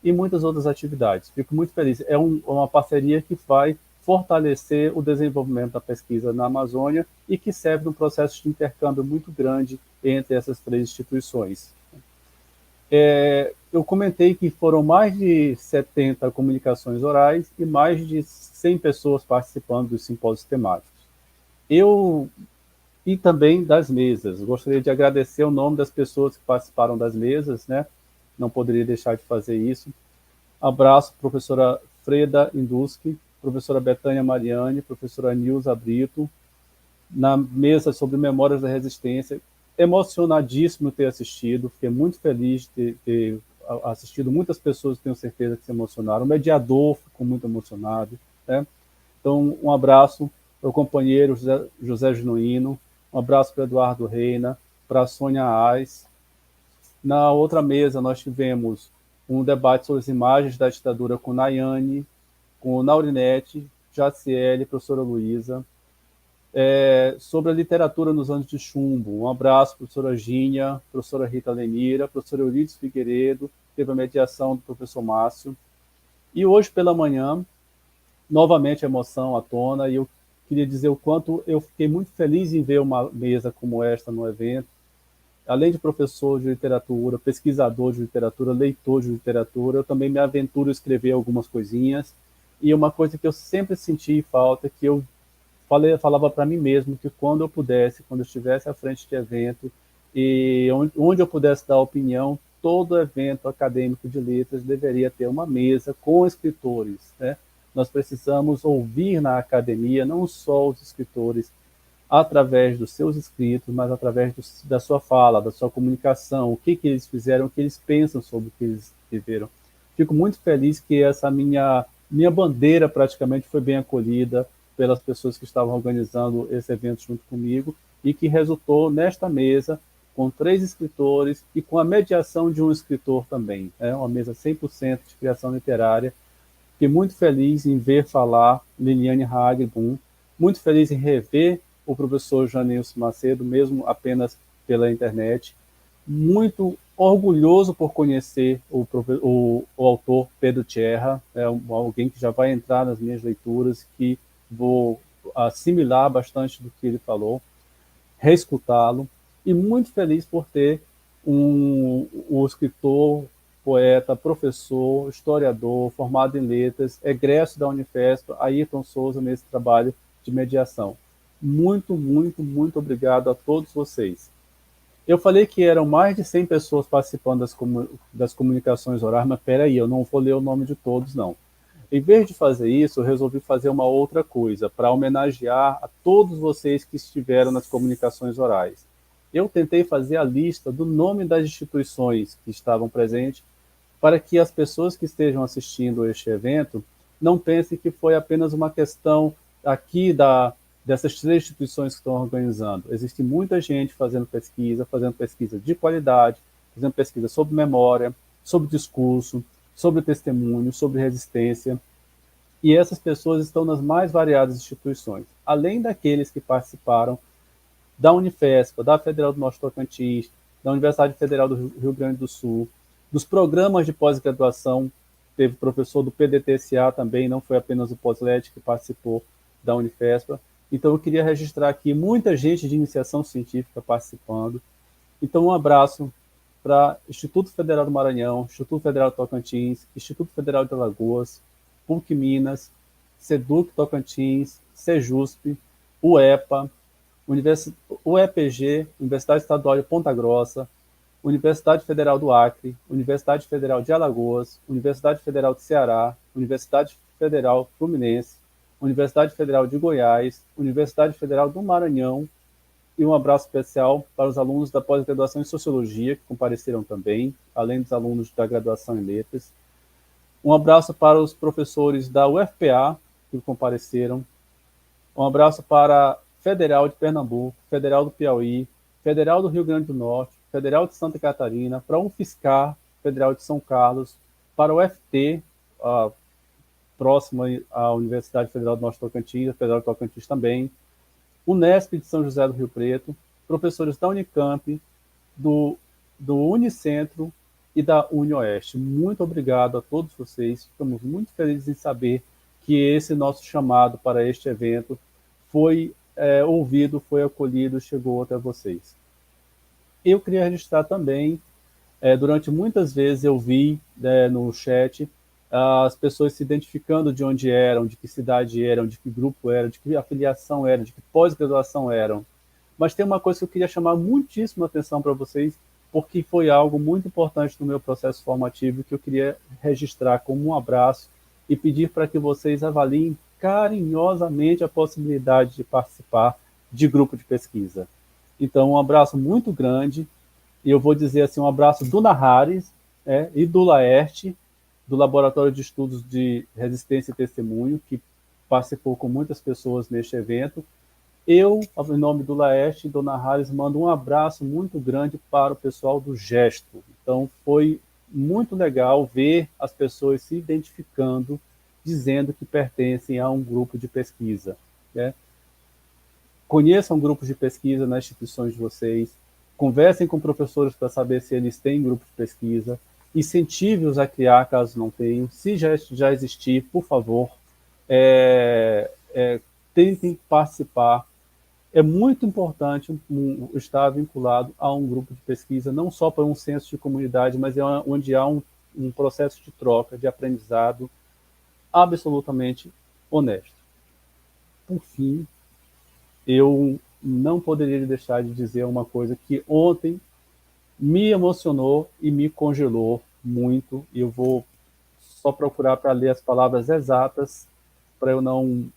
e muitas outras atividades. Fico muito feliz. É uma parceria que vai fortalecer o desenvolvimento da pesquisa na Amazônia e que serve num processo de intercâmbio muito grande entre essas 3 instituições. Eu comentei que foram mais de 70 comunicações orais e mais de 100 pessoas participando dos simpósios temáticos. E também das mesas. Gostaria de agradecer o nome das pessoas que participaram das mesas, né? Não poderia deixar de fazer isso. Abraço, professora Freda Induski, professora Betânia Mariani, professora Nilza Brito, na mesa sobre Memórias da Resistência. Emocionadíssimo ter assistido, fiquei muito feliz de ter assistido. Muitas pessoas, tenho certeza, que se emocionaram. O mediador ficou muito emocionado. né? Então, um abraço para o companheiro José Genuíno, um abraço para Eduardo Reina, para a Sônia Ais. Na outra mesa, nós tivemos um debate sobre as imagens da ditadura com Nayane, com Naurinete, Jaciele, professora Luísa, sobre a literatura nos anos de chumbo. Um abraço, professora Ginha, professora Rita Lemira, professora Euridice Figueiredo, teve a mediação do professor Márcio. E hoje pela manhã, novamente a emoção à tona, e eu queria dizer o quanto eu fiquei muito feliz em ver uma mesa como esta no evento. Além de professor de literatura, pesquisador de literatura, leitor de literatura, eu também me aventuro a escrever algumas coisinhas. E uma coisa que eu sempre senti falta, que eu falava para mim mesmo, que quando eu pudesse, quando eu estivesse à frente de evento, e onde eu pudesse dar opinião, todo evento acadêmico de letras deveria ter uma mesa com escritores, né? Nós precisamos ouvir na academia não só os escritores através dos seus escritos, mas através da sua fala, da sua comunicação, o que eles fizeram, o que eles pensam sobre o que eles viveram. Fico muito feliz que essa minha bandeira praticamente foi bem acolhida pelas pessoas que estavam organizando esse evento junto comigo e que resultou nesta mesa com 3 escritores e com a mediação de um escritor também. É uma mesa 100% de criação literária. Fiquei muito feliz em ver falar Liliane Hagerbum, muito feliz em rever o professor Janilson Macedo, mesmo apenas pela internet, muito orgulhoso por conhecer o autor Pedro Tierra, alguém que já vai entrar nas minhas leituras, que vou assimilar bastante do que ele falou, reescutá-lo, e muito feliz por ter o escritor, poeta, professor, historiador, formado em letras, egresso da Unifesp, Ayrton Souza, nesse trabalho de mediação. Muito, muito, muito obrigado a todos vocês. Eu falei que eram mais de 100 pessoas participando das comunicações orais, mas peraí, eu não vou ler o nome de todos, não. Em vez de fazer isso, eu resolvi fazer uma outra coisa, para homenagear a todos vocês que estiveram nas comunicações orais. Eu tentei fazer a lista do nome das instituições que estavam presentes, para que as pessoas que estejam assistindo este evento não pensem que foi apenas uma questão aqui dessas 3 instituições que estão organizando. Existe muita gente fazendo pesquisa de qualidade, fazendo pesquisa sobre memória, sobre discurso, sobre testemunho, sobre resistência. E essas pessoas estão nas mais variadas instituições, além daqueles que participaram da Unifesp, da Federal do Norte Tocantins, da Universidade Federal do Rio Grande do Sul, dos programas de pós-graduação. Teve professor do PDTSA também, não foi apenas o Poslet que participou da Unifesp. Então, eu queria registrar aqui muita gente de iniciação científica participando. Então, um abraço para Instituto Federal do Maranhão, Instituto Federal do Tocantins, Instituto Federal de Alagoas, PUC Minas, SEDUC Tocantins, SEJUSP, UEPA, UEPG, Universidade Estadual de Ponta Grossa, Universidade Federal do Acre, Universidade Federal de Alagoas, Universidade Federal do Ceará, Universidade Federal Fluminense, Universidade Federal de Goiás, Universidade Federal do Maranhão, e um abraço especial para os alunos da pós-graduação em Sociologia, que compareceram também, além dos alunos da graduação em Letras. Um abraço para os professores da UFPA, que compareceram. Um abraço para a Federal de Pernambuco, Federal do Piauí, Federal do Rio Grande do Norte, Federal de Santa Catarina, para a UFSCar, Federal de São Carlos, para o UFT, próxima à Universidade Federal do Norte Tocantins, a Federal do Tocantins também, Unesp de São José do Rio Preto, professores da Unicamp, do Unicentro e da UniOeste. Muito obrigado a todos vocês. Ficamos muito felizes em saber que esse nosso chamado para este evento foi ouvido, foi acolhido, chegou até vocês. Eu queria registrar também, durante muitas vezes eu vi no chat as pessoas se identificando de onde eram, de que cidade eram, de que grupo eram, de que afiliação eram, de que pós-graduação eram. Mas tem uma coisa que eu queria chamar muitíssima atenção para vocês, porque foi algo muito importante no meu processo formativo que eu queria registrar como um abraço e pedir para que vocês avaliem carinhosamente a possibilidade de participar de grupo de pesquisa. Então, um abraço muito grande, e eu vou dizer assim, um abraço do Nahares e do Laerte, do Laboratório de Estudos de Resistência e Testemunho, que participou com muitas pessoas neste evento. Eu, em nome do Laeste, Dona Harris, mando um abraço muito grande para o pessoal do Gesto. Então, foi muito legal ver as pessoas se identificando, dizendo que pertencem a um grupo de pesquisa, né? Conheçam grupos de pesquisa nas instituições de vocês, conversem com professores para saber se eles têm grupo de pesquisa, incentive-os a criar, caso não tenham. Se já existir, por favor, tentem participar. É muito importante estar vinculado a um grupo de pesquisa, não só para um senso de comunidade, mas onde há um processo de troca, de aprendizado absolutamente honesto. Por fim, eu não poderia deixar de dizer uma coisa que ontem me emocionou e me congelou muito, e eu vou só procurar para ler as palavras exatas, para eu não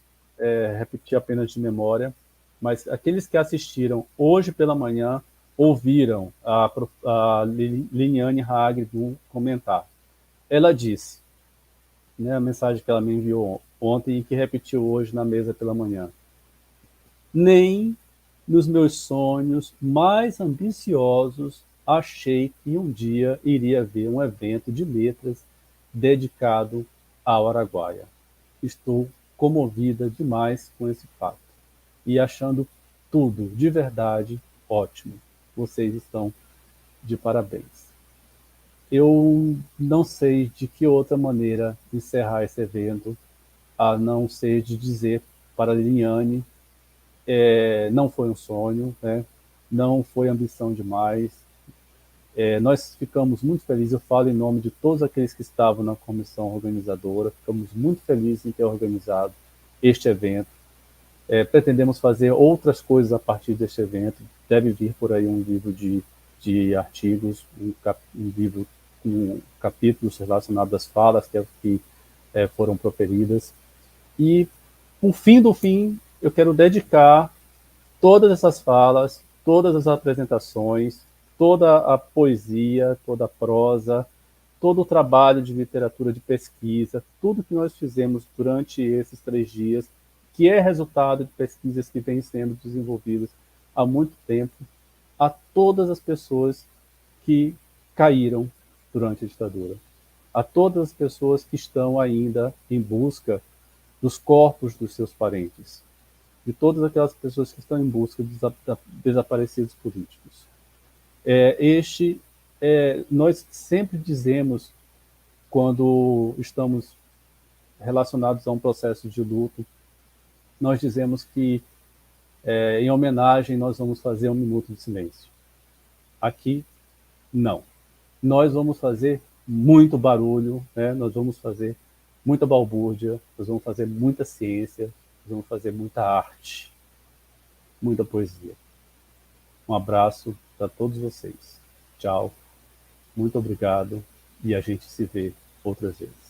repetir apenas de memória, mas aqueles que assistiram hoje pela manhã ouviram a Liliane Hagrid comentar. Ela disse, né, a mensagem que ela me enviou ontem e que repetiu hoje na mesa pela manhã: nem nos meus sonhos mais ambiciosos achei que um dia iria haver um evento de letras dedicado ao Araguaia. Estou comovida demais com esse fato e achando tudo de verdade ótimo. Vocês estão de parabéns. Eu não sei de que outra maneira encerrar esse evento, a não ser de dizer para a Liliane, não foi um sonho, né? Não foi ambição demais. Nós ficamos muito felizes, eu falo em nome de todos aqueles que estavam na comissão organizadora, ficamos muito felizes em ter organizado este evento. Pretendemos fazer outras coisas a partir deste evento. Deve vir por aí um livro de artigos, um livro com capítulos relacionados às falas que foram proferidas. E, por fim do fim, eu quero dedicar todas essas falas, todas as apresentações, toda a poesia, toda a prosa, todo o trabalho de literatura de pesquisa, tudo que nós fizemos durante esses 3 dias, que é resultado de pesquisas que vêm sendo desenvolvidas há muito tempo, a todas as pessoas que caíram durante a ditadura, a todas as pessoas que estão ainda em busca dos corpos dos seus parentes, de todas aquelas pessoas que estão em busca de desaparecidos políticos. Nós sempre dizemos, quando estamos relacionados a um processo de luto, nós dizemos que, em homenagem, nós vamos fazer 1 minuto de silêncio. Aqui, não. Nós vamos fazer muito barulho, né? Nós vamos fazer muita balbúrdia, nós vamos fazer muita ciência, nós vamos fazer muita arte, muita poesia. Um abraço para todos vocês. Tchau, muito obrigado e a gente se vê outras vezes.